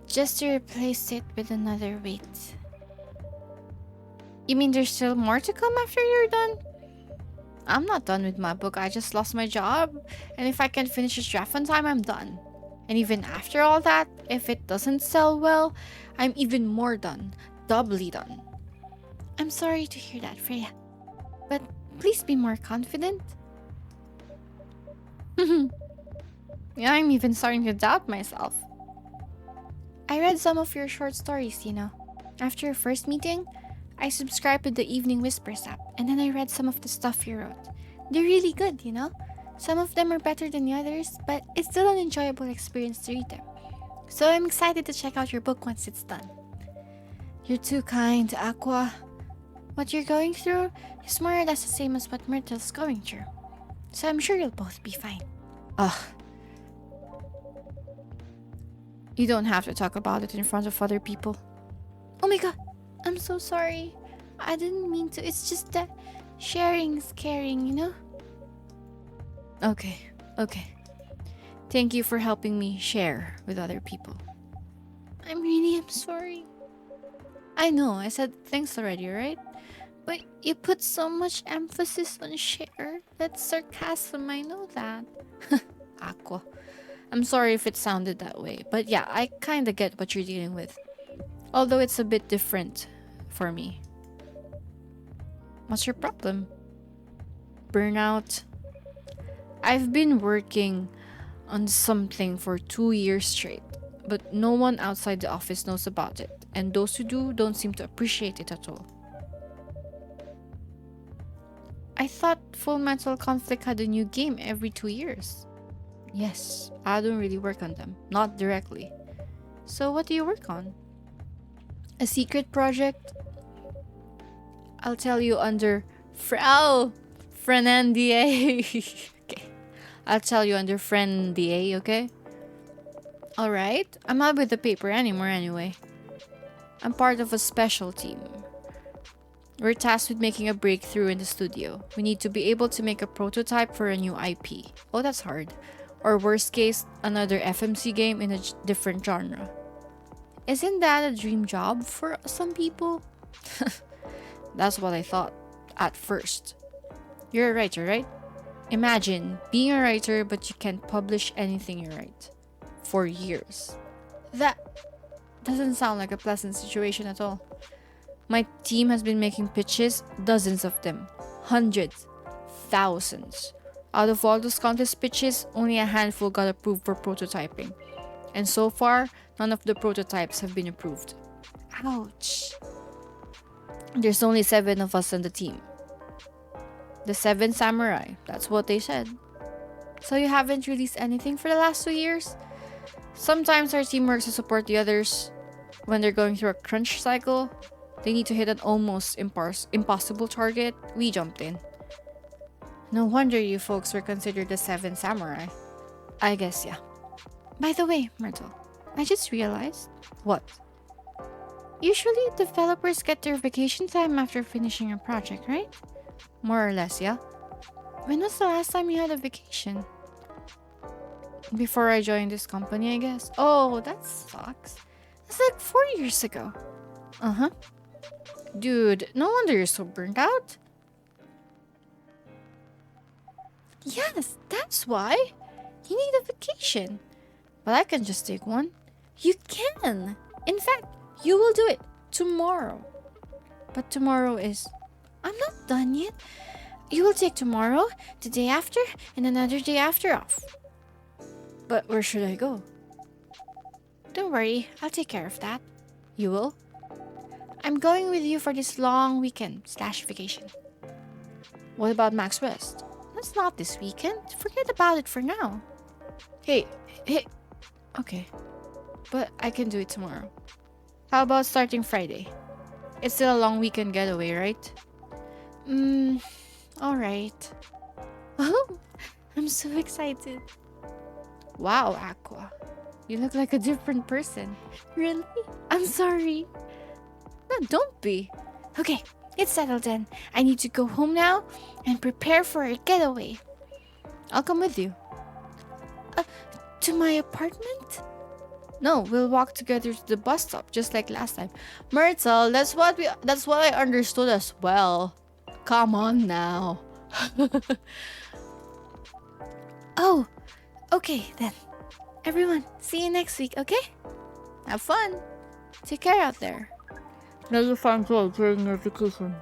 just to replace it with another weight. You mean there's still more to come after you're done? I'm not done with my book. I just lost my job. And if I can finish this draft on time, I'm done. And even after all that, if it doesn't sell well, I'm even more done. Doubly done. I'm sorry to hear that, Freya. But please be more confident. Yeah, I'm even starting to doubt myself. I read some of your short stories, you know. After your first meeting, I subscribed to the Evening Whispers app, and then I read some of the stuff you wrote. They're really good, you know? Some of them are better than the others, but it's still an enjoyable experience to read them. So I'm excited to check out your book once it's done. You're too kind, Aqua. What you're going through is more or less the same as what Myrtle's going through. So I'm sure you'll both be fine. Ugh. You don't have to talk about it in front of other people. Oh my god, I'm so sorry. I didn't mean to. It's just that sharing is caring, you know? Okay. Thank you for helping me share with other people. I really am sorry. I know, I said thanks already, right? But you put so much emphasis on share. That's sarcasm, I know that. Aqua. I'm sorry if it sounded that way, but yeah, I kinda get what you're dealing with. Although it's a bit different for me. What's your problem? Burnout? I've been working on something for 2 years straight, but no one outside the office knows about it, and those who do don't seem to appreciate it at all. I thought Full Metal Conflict had a new game every 2 years. Yes, I don't really work on them, not directly. So what do you work on? A secret project? I'll tell you under Frenandier. Okay. I'll tell you under Friendier, okay? Alright. I'm not with the paper anymore anyway. I'm part of a special team. We're tasked with making a breakthrough in the studio. We need to be able to make a prototype for a new IP. Oh, that's hard. Or worst case, another FMC game in a different genre. Isn't that a dream job for some people? That's what I thought at first. You're a writer, right? Imagine being a writer, but you can't publish anything you write for years. That doesn't sound like a pleasant situation at all. My team has been making pitches, dozens of them, hundreds, thousands. Out of all those contest pitches, only a handful got approved for prototyping. And so far, none of the prototypes have been approved. Ouch. There's only 7 of us on the team. The 7 samurai, that's what they said. So you haven't released anything for the last 2 years? Sometimes our team works to support the others. When they're going through a crunch cycle, they need to hit an almost impossible target. We jumped in. No wonder you folks were considered the 7 samurai. I guess, yeah. By the way, Myrtle, I just realized. What? Usually, developers get their vacation time after finishing a project, right? More or less, yeah? When was the last time you had a vacation? Before I joined this company, I guess. Oh, that sucks. It's like 4 years ago. Uh-huh. Dude, no wonder you're so burnt out. Yes, that's why. You need a vacation. But I can just take one. You can. In fact, you will do it tomorrow. But tomorrow is... I'm not done yet. You will take tomorrow, the day after, and another day after off. But where should I go? Don't worry, I'll take care of that. You will? I'm going with you for this long weekend / vacation. What about Max West? That's not this weekend. Forget about it for now. Hey. Okay. But I can do it tomorrow. How about starting Friday? It's still a long weekend getaway, right? Alright. Oh, I'm so excited. Wow, Aqua. You look like a different person. Really? I'm sorry. No, don't be. Okay, it's settled then. I need to go home now and prepare for a getaway. I'll come with you. To my apartment? No, we'll walk together to the bus stop, just like last time. Myrtle, that's what I understood as well. Come on now. Oh, okay then. Everyone, see you next week, okay? Have fun. Take care out there. May you find joy during your vacation.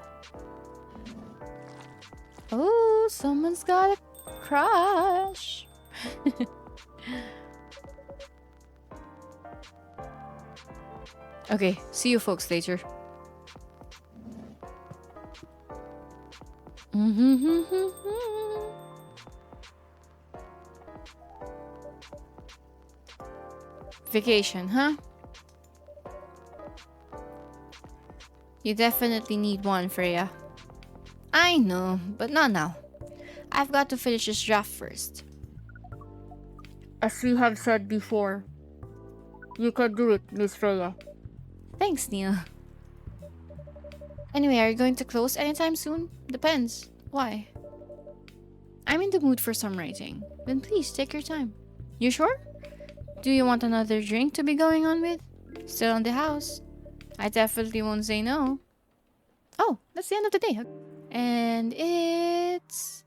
Oh, someone's got a crush. Okay, see you folks later. Vacation, huh? You definitely need one, Freya. I know, but not now. I've got to finish this draft first. As we have said before, you can do it, Miss Freya. Thanks, Neil. Anyway, are you going to close anytime soon? Depends. Why? I'm in the mood for some writing. Then please take your time. You sure? Do you want another drink to be going on with? Still on the house. I definitely won't say no. Oh, that's the end of the day. And it's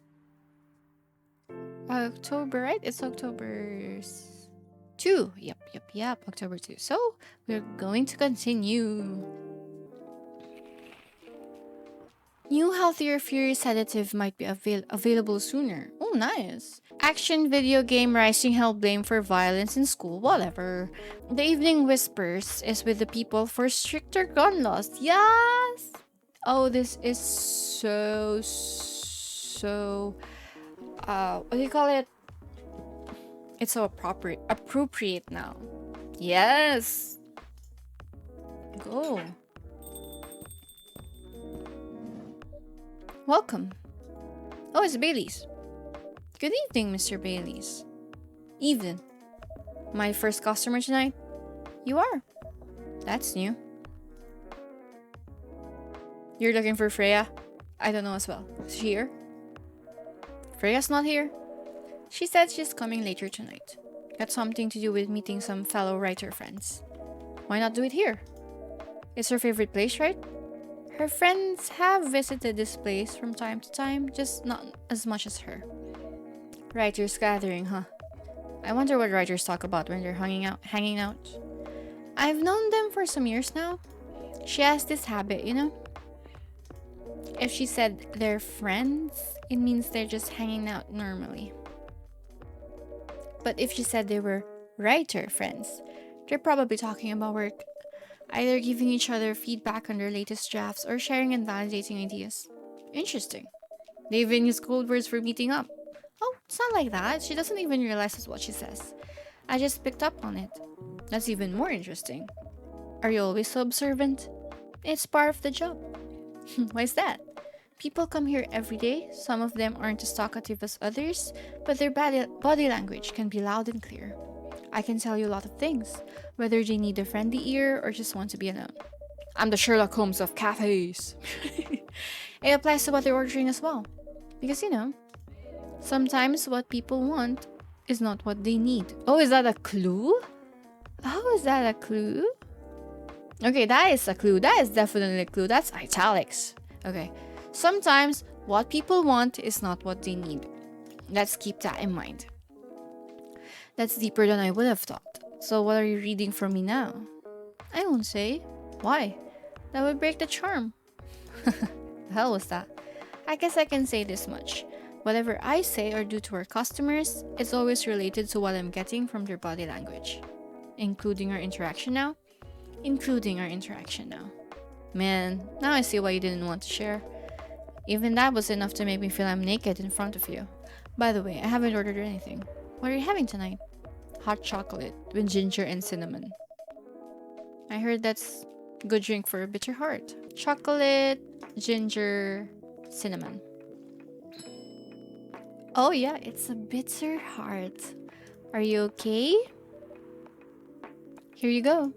October, right? It's October 2. Yep. October 2. So we're going to continue. New healthier fury sedative might be available sooner. Oh, nice. Action video game rising hell blame for violence in school, whatever. The Evening Whispers is with the people for stricter gun laws. Yes! Oh, this is so what do you call it? It's so appropriate now. Yes. Go. Welcome. Oh, it's Bailey's. Good evening, Mr. Bailey's. Evening. My first customer tonight? You are. That's new. You're looking for Freya? I don't know as well. Is she here? Freya's not here. She said she's coming later tonight. Got something to do with meeting some fellow writer friends. Why not do it here? It's her favorite place, right? Her friends have visited this place from time to time, just not as much as her. Writers gathering, huh? I wonder what writers talk about when they're hanging out. I've known them for some years now. She has this habit, you know? If she said they're friends, it means they're just hanging out normally. But if she said they were writer friends, they're probably talking about work, either giving each other feedback on their latest drafts or sharing and validating ideas. Interesting. They even use code words for meeting up. Oh, it's not like that. She doesn't even realize it's what she says. I just picked up on it. That's even more interesting. Are you always so observant? It's part of the job. Why's that? People come here every day. Some of them aren't as talkative as others, but their body language can be loud and clear. I can tell you a lot of things, whether they need a friendly ear or just want to be alone. I'm the Sherlock Holmes of cafes. It applies to what they're ordering as well. Because, you know, sometimes what people want is not what they need. Oh, is that a clue? Oh, is that a clue? Okay, that is a clue. That is definitely a clue. That's italics. Okay. Sometimes what people want is not what they need. Let's keep that in mind. That's deeper than I would have thought. So what are you reading from me now? I won't say. Why? That would break the charm. The hell was that? I guess I can say this much. Whatever I say or do to our customers, it's always related to what I'm getting from their body language. Including our interaction now? Including our interaction now. Man, now I see why you didn't want to share. Even that was enough to make me feel I'm naked in front of you. By the way, I haven't ordered anything. What are you having tonight? Hot chocolate with ginger and cinnamon. I heard that's a good drink for a bitter heart. Chocolate, ginger, cinnamon. Oh yeah, it's a bitter heart. Are you okay? Here you go.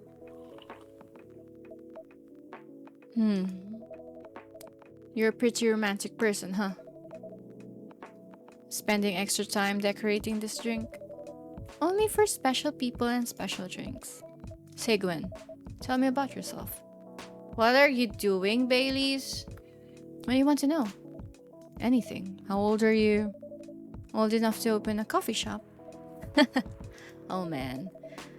You're a pretty romantic person, huh? Spending extra time decorating this drink? Only for special people and special drinks. Say, Gwen, tell me about yourself. What are you doing, Baileys? What do you want to know? Anything. How old are you? Old enough to open a coffee shop? Oh man.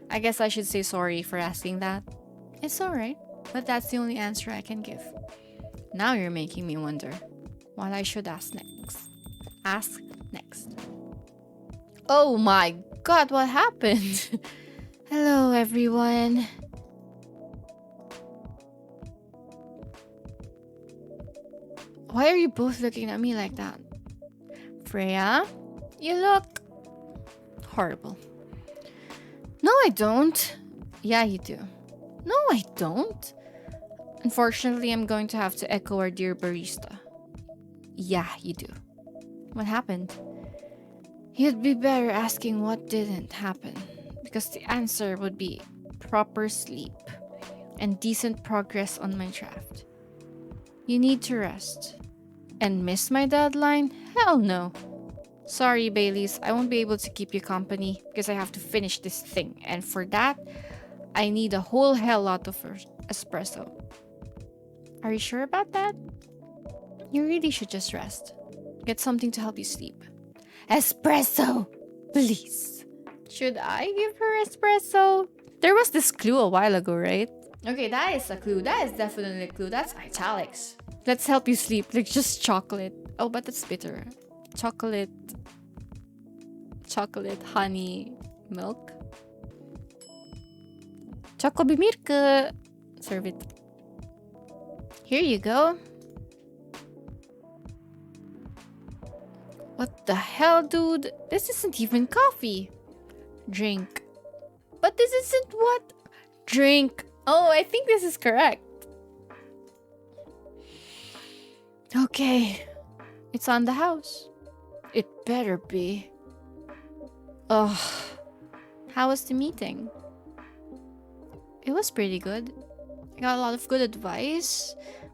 I guess I should say sorry for asking that. It's alright, but that's the only answer I can give. Now you're making me wonder what I should ask next. Ask next. Oh my god, what happened? Hello, everyone. Why are you both looking at me like that? Freya, you look horrible. No, I don't. Yeah, you do. No, I don't. Unfortunately, I'm going to have to echo our dear barista. Yeah, you do. What happened? You'd be better asking what didn't happen, because the answer would be proper sleep and decent progress on my draft. You need to rest. And miss my deadline? Hell no. Sorry, Baileys, I won't be able to keep you company because I have to finish this thing, and for that, I need a whole hell lot of espresso. Are you sure about that? You really should just rest. Get something to help you sleep. Espresso! Please. Should I give her espresso? There was this clue a while ago, right? Okay, that is a clue. That is definitely a clue. That's italics. Let's help you sleep. Like just chocolate. Oh, but that's bitter. Chocolate, honey, milk. Chocobimirke. Serve it. Here you go. What the hell, dude? This isn't even coffee. Drink. But this isn't what? Drink. Oh, I think this is correct. Okay. It's on the house. It better be. Ugh. How was the meeting? It was pretty good. I got a lot of good advice,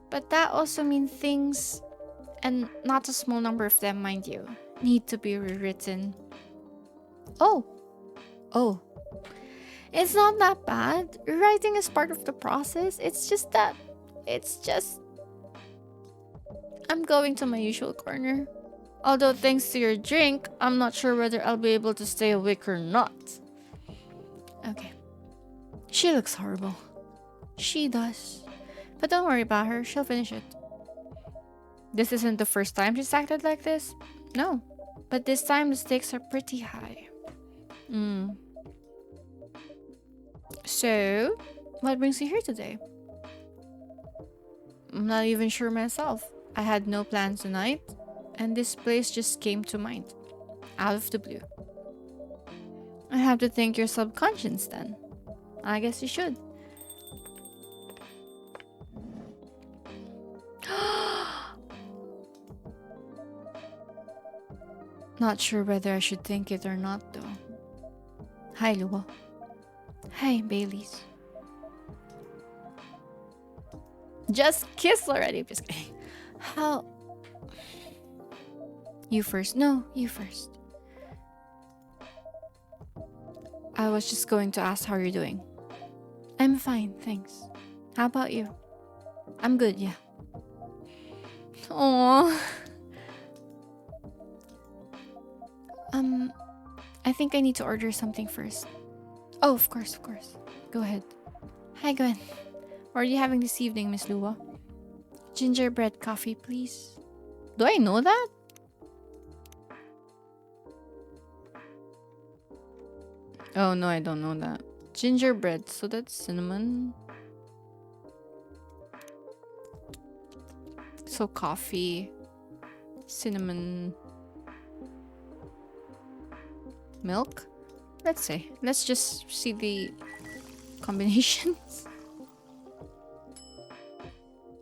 but that also means things, and not a small number of them, mind you, need to be rewritten. Oh. Oh. It's not that bad. Writing is part of the process. It's just that. I'm going to my usual corner. Although, thanks to your drink, I'm not sure whether I'll be able to stay awake or not. Okay. She looks horrible. She does. But don't worry about her, she'll finish it. This isn't the first time she's acted like this. No. But this time the stakes are pretty high. So, what brings you here today? I'm not even sure myself. I had no plans tonight, and this place just came to mind. Out of the blue. I have to thank your subconscious then. I guess you should. Not sure whether I should think it or not though. Hi, Lua. Hi, Baileys. Just kiss already. Just kidding. How? You first. No, you first. I was just going to ask how you're doing. I'm fine, thanks. How about you? I'm good, yeah. Aww. I think I need to order something first. Oh, of course. Go ahead. Hi, Gwen. What are you having this evening, Miss Lua? Gingerbread coffee, please. Do I know that? Oh, no, I don't know that. Gingerbread, so that's cinnamon. So coffee, cinnamon, milk. Let's just see the combinations.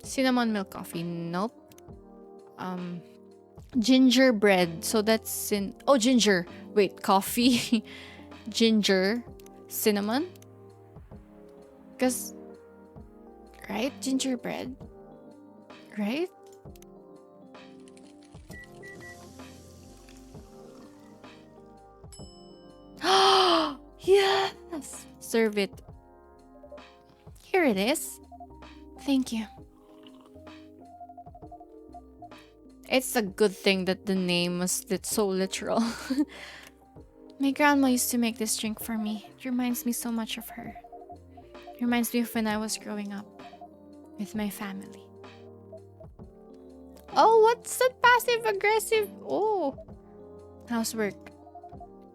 Cinnamon milk coffee, nope. Gingerbread, so that's ginger. Wait, coffee, ginger, cinnamon. Cause, right, gingerbread, right? Yes! Serve it. Here it is. Thank you. It's a good thing that the name was so literal. My grandma used to make this drink for me. It reminds me so much of her. It reminds me of when I was growing up with my family. Oh, what's that passive aggressive? Oh. How's work?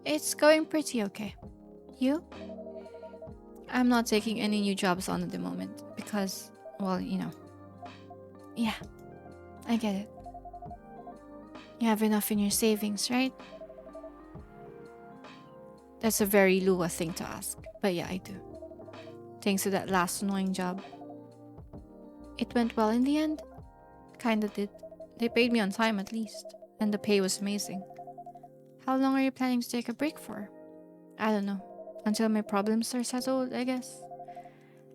It's going pretty okay. You? I'm not taking any new jobs on at the moment because, well, you know. Yeah, I get it. You have enough in your savings, right? That's a very Lua thing to ask. But yeah, I do. Thanks to that last annoying job. It went well in the end? Kinda did. They paid me on time at least. And the pay was amazing. How long are you planning to take a break for? I don't know. Until my problems are settled, I guess.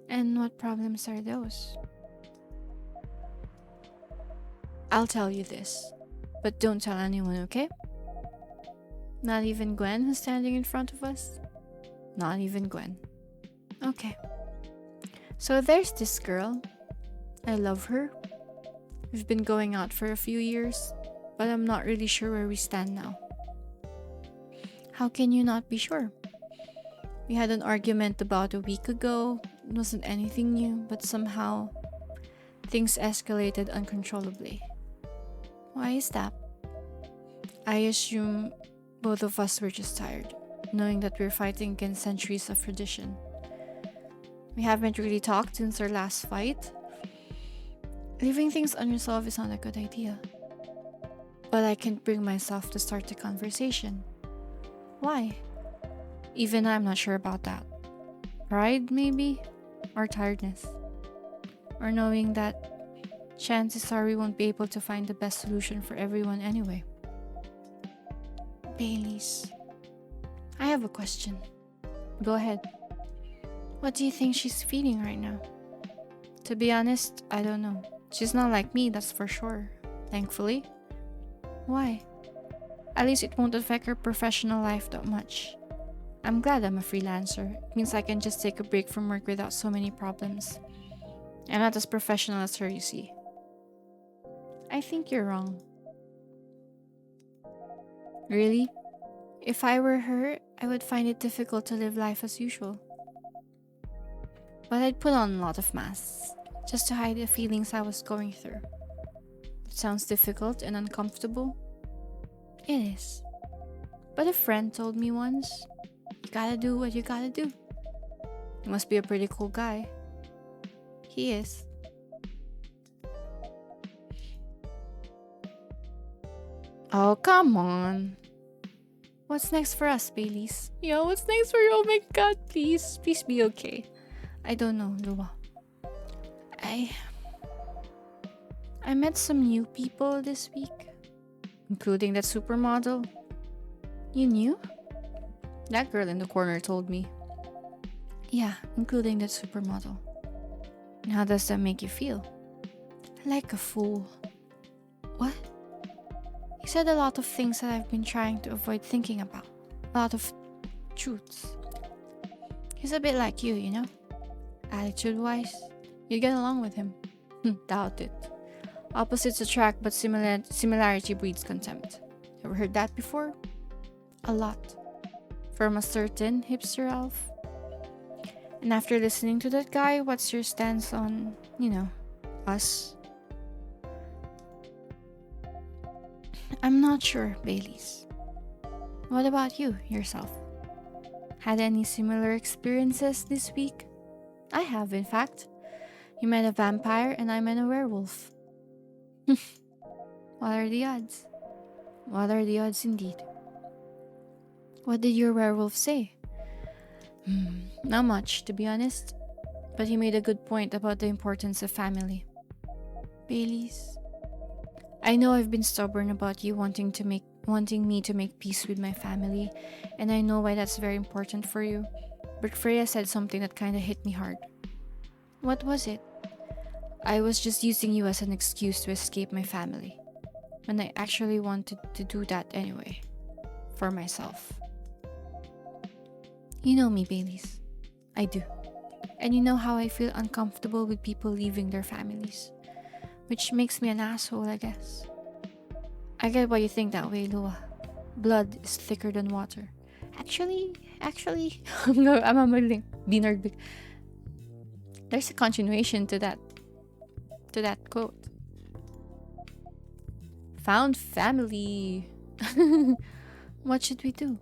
And what problems are those? I'll tell you this. But don't tell anyone, okay? Not even Gwen who's standing in front of us? Not even Gwen. Okay. So there's this girl. I love her. We've been going out for a few years, but I'm not really sure where we stand now. How can you not be sure? We had an argument about a week ago. It wasn't anything new, but somehow things escalated uncontrollably. Why is that? I assume both of us were just tired, knowing that we're fighting against centuries of tradition. We haven't really talked since our last fight. Leaving things unresolved is not a good idea. But I can't bring myself to start the conversation. Why? Even I'm not sure about that. Pride, maybe? or tiredness, or knowing that chances are we won't be able to find the best solution for everyone anyway. Baileys, I have a question. Go ahead. What do you think she's feeling right now? To be honest, I don't know. She's not like me, that's for sure. Thankfully. Why? At least it won't affect her professional life that much. I'm glad I'm a freelancer. It means I can just take a break from work without so many problems. I'm not as professional as her, you see. I think you're wrong. Really? If I were her, I would find it difficult to live life as usual. But I'd put on a lot of masks, just to hide the feelings I was going through. It sounds difficult and uncomfortable. It is. But a friend told me once, you gotta do what you gotta do. He must be a pretty cool guy. He is. Oh, come on. What's next for us, Baileys? Yo, what's next for you? Oh my god, please. Please be okay. I don't know, Lua. I met some new people this week. Including that supermodel. You knew? That girl in the corner told me. Yeah, including that supermodel. And how does that make you feel? Like a fool. What? He said a lot of things that I've been trying to avoid thinking about. A lot of truths. He's a bit like you know? Attitude-wise, you get along with him. Doubt it. Opposites attract, but similarity breeds contempt. Ever heard that before? A lot. From a certain hipster elf. And after listening to that guy, what's your stance on, us? I'm not sure, Baileys. What about you, yourself? Had any similar experiences this week? I have, in fact. You met a vampire and I met a werewolf. What are the odds? What are the odds indeed? What did your werewolf say? Not much, to be honest. But he made a good point about the importance of family. Baileys, I know I've been stubborn about you wanting me to make peace with my family, and I know why that's very important for you. But Freya said something that kinda hit me hard. what was it? I was just using you as an excuse to escape my family, when I actually wanted to do that anyway. For myself. You know me, Baileys. I do. And you know how I feel uncomfortable with people leaving their families. Which makes me an asshole, I guess. I get why you think that way, Lua. Blood is thicker than water. Actually, I'm mamaling. Dinard. There's a continuation to that quote. Found family. what should we do?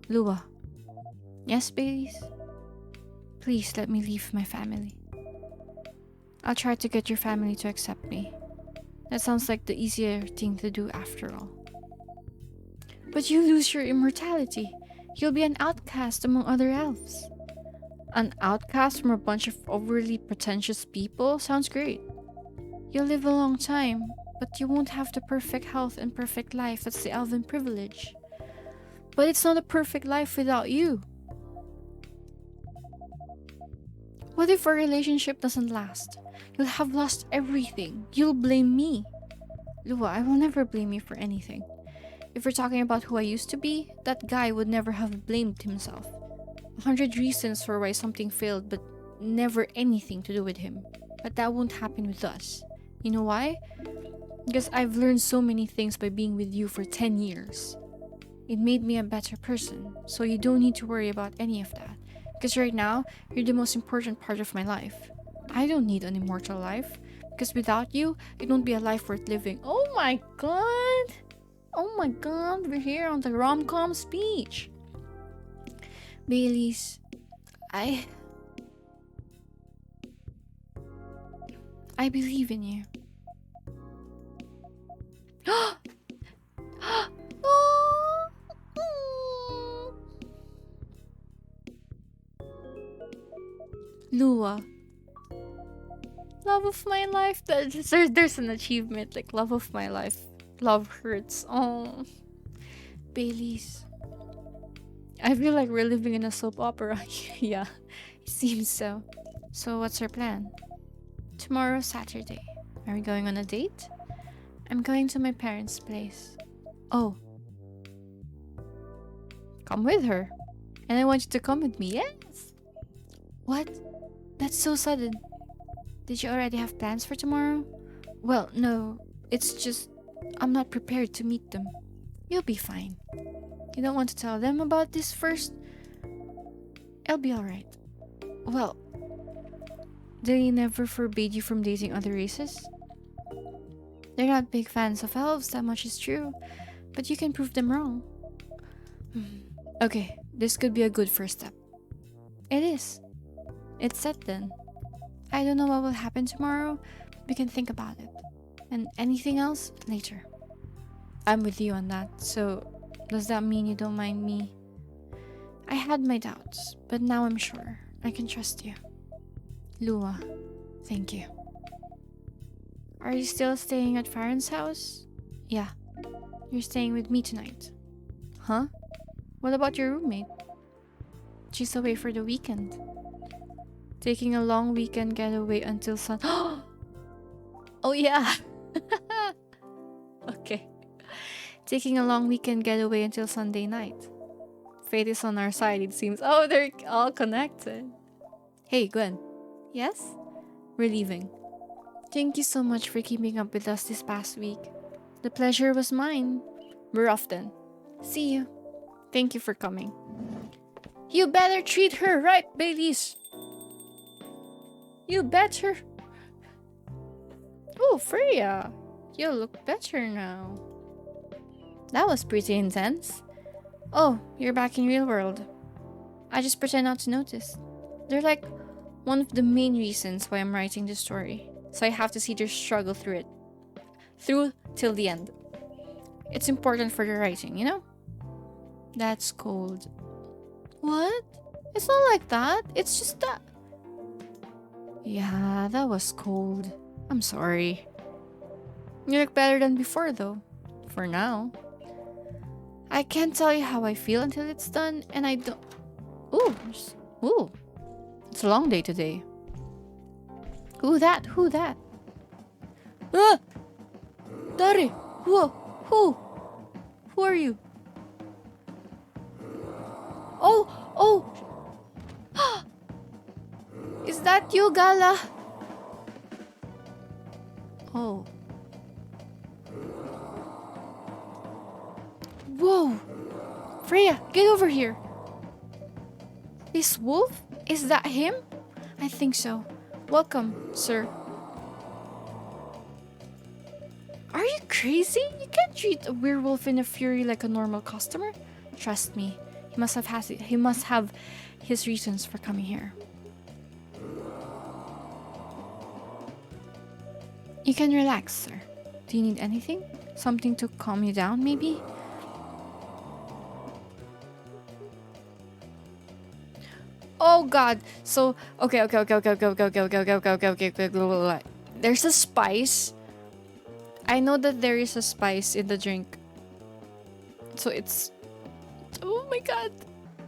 Lua. Yes, Baileys? Please let me leave my family. I'll try to get your family to accept me. That sounds like the easier thing to do after all. But you lose your immortality. You'll be an outcast among other elves. An outcast from a bunch of overly pretentious people sounds great. You'll live a long time, but you won't have the perfect health and perfect life that's the elven privilege. But it's not a perfect life without you. What if our relationship doesn't last? You'll have lost everything. You'll blame me. Lua, I will never blame you for anything. If we're talking about who I used to be, that guy would never have blamed himself. 100 reasons for why something failed, but never anything to do with him. But that won't happen with us. You know why? Because I've learned so many things by being with you for 10 years. It made me a better person, so you don't need to worry about any of that. Because right now, you're the most important part of my life. I don't need an immortal life, because without you, it won't be a life worth living. Oh my god! Oh my god, we're here on the rom-com speech. Baileys, I believe in you. Lua, Lua. Love of my life. There's an achievement like love of my life. Love hurts. Oh, Baileys. I feel like we're living in a soap opera. Yeah, it seems so. So what's our plan? Tomorrow, Saturday. Are we going on a date? I'm going to my parents' place. Oh. Come with her. And I want you to come with me, yes? What? That's so sudden. Did you already have plans for tomorrow? Well, no. It's just I'm not prepared to meet them. You'll be fine. You don't want to tell them about this first? I'll be alright. Well, they never forbade you from dating other races? They're not big fans of elves, that much is true. But you can prove them wrong. Okay, this could be a good first step. It is. It's set then. I don't know what will happen tomorrow. We can think about it. And anything else, later. I'm with you on that, so does that mean you don't mind me? I had my doubts, but now I'm sure. I can trust you. Lua, thank you. Are you still staying at Farron's house? Yeah. You're staying with me tonight. Huh? What about your roommate? She's away for the weekend. Taking a long weekend getaway until sun. Oh yeah. Okay. Taking a long weekend getaway until Sunday night. Fate is on our side, it seems. Oh, they're all connected. Hey, Gwen. Yes? We're leaving. Thank you so much for keeping up with us this past week. The pleasure was mine. We're off then. See you. Thank you for coming. You better treat her right, Baileys. You better. Oh, Freya. You look better now. That was pretty intense. Oh, you're back in real world. I just pretend not to notice. They're like one of the main reasons why I'm writing this story. So I have to see their struggle through it. Through till the end. It's important for the writing, you know? That's cold. What? It's not like that. It's just that. Yeah, that was cold. I'm sorry. You look better than before though. For now. I can't tell you how I feel until it's done, and I don't... Ooh. It's a long day today. Who that? Ah! Dari! Who are you? Oh! Is that you, Gala? Oh. Whoa! Freya, get over here! This wolf? Is that him? I think so. Welcome, sir. Are you crazy? You can't treat a werewolf in a fury like a normal customer. Trust me, he must have his reasons for coming here. You can relax, sir. Do you need anything? Something to calm you down, maybe? Oh God! So okay. There's a spice. I know that there is a spice in the drink. So it's... Oh my God.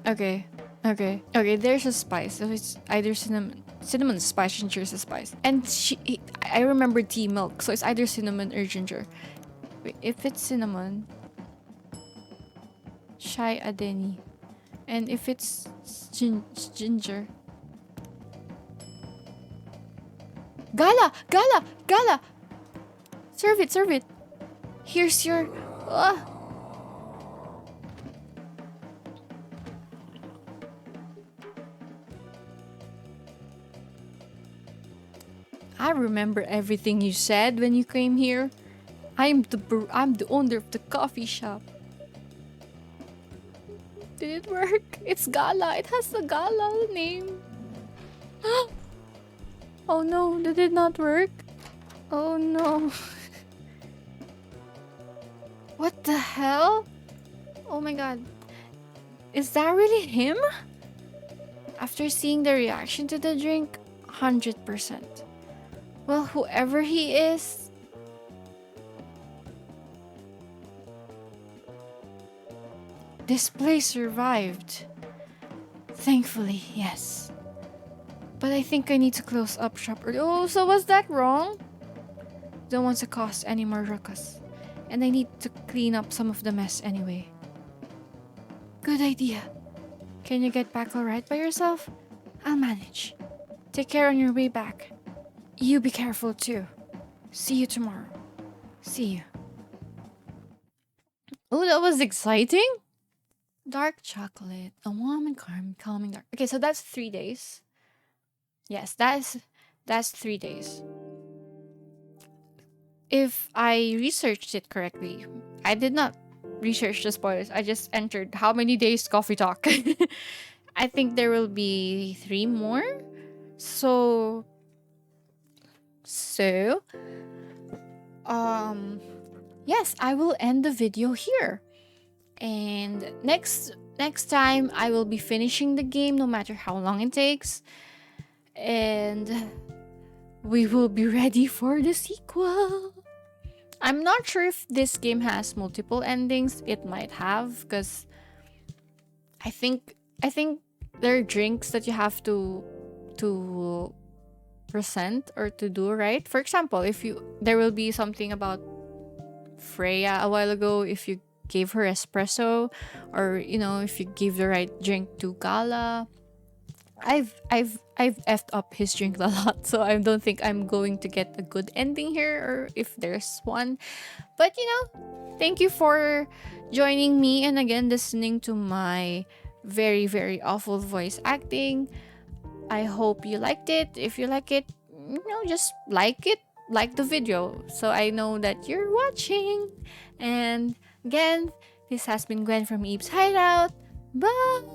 Okay. There's a spice. So it's either cinnamon spice, ginger is a spice. And I remember tea milk. So it's either cinnamon or ginger. Wait, if it's cinnamon, Shai Adeni. And if it's ginger, Gala! Serve it. Here's your... I remember everything you said when you came here. I'm the owner of the coffee shop. Did it work? It's Gala. It has the Gala name. Oh no, that did not work. Oh no. What the hell? Oh my God. Is that really him? After seeing the reaction to the drink, 100%. Well, whoever he is, this place survived. Thankfully, yes. But I think I need to close up shop early. Oh, so was that wrong? Don't want to cause any more ruckus. And I need to clean up some of the mess anyway. Good idea. Can you get back alright by yourself? I'll manage. Take care on your way back. You be careful too. See you tomorrow. See you. Oh, that was exciting. Dark chocolate, a warm and calming dark. Okay, so that's 3 days. Yes, that's 3 days. If I researched it correctly, I did not research the spoilers. I just entered how many days coffee talk. I think there will be 3 more. So so yes, I will end the video here. And next time I will be finishing the game no matter how long it takes. And we will be ready for the sequel. I'm not sure if this game has multiple endings. It might have, because I think there are drinks that you have to present or to do, right? For example, if you there will be something about Freya a while ago, if you gave her espresso, or if you give the right drink to Gala. I've effed up his drink a lot, so I don't think I'm going to get a good ending here, or if there's one. But thank you for joining me and again listening to my very, very awful voice acting. I hope you liked it. If you like it, just like it, like the video, so I know that you're watching. And again, this has been Gwen from Eve's Hideout. Bye!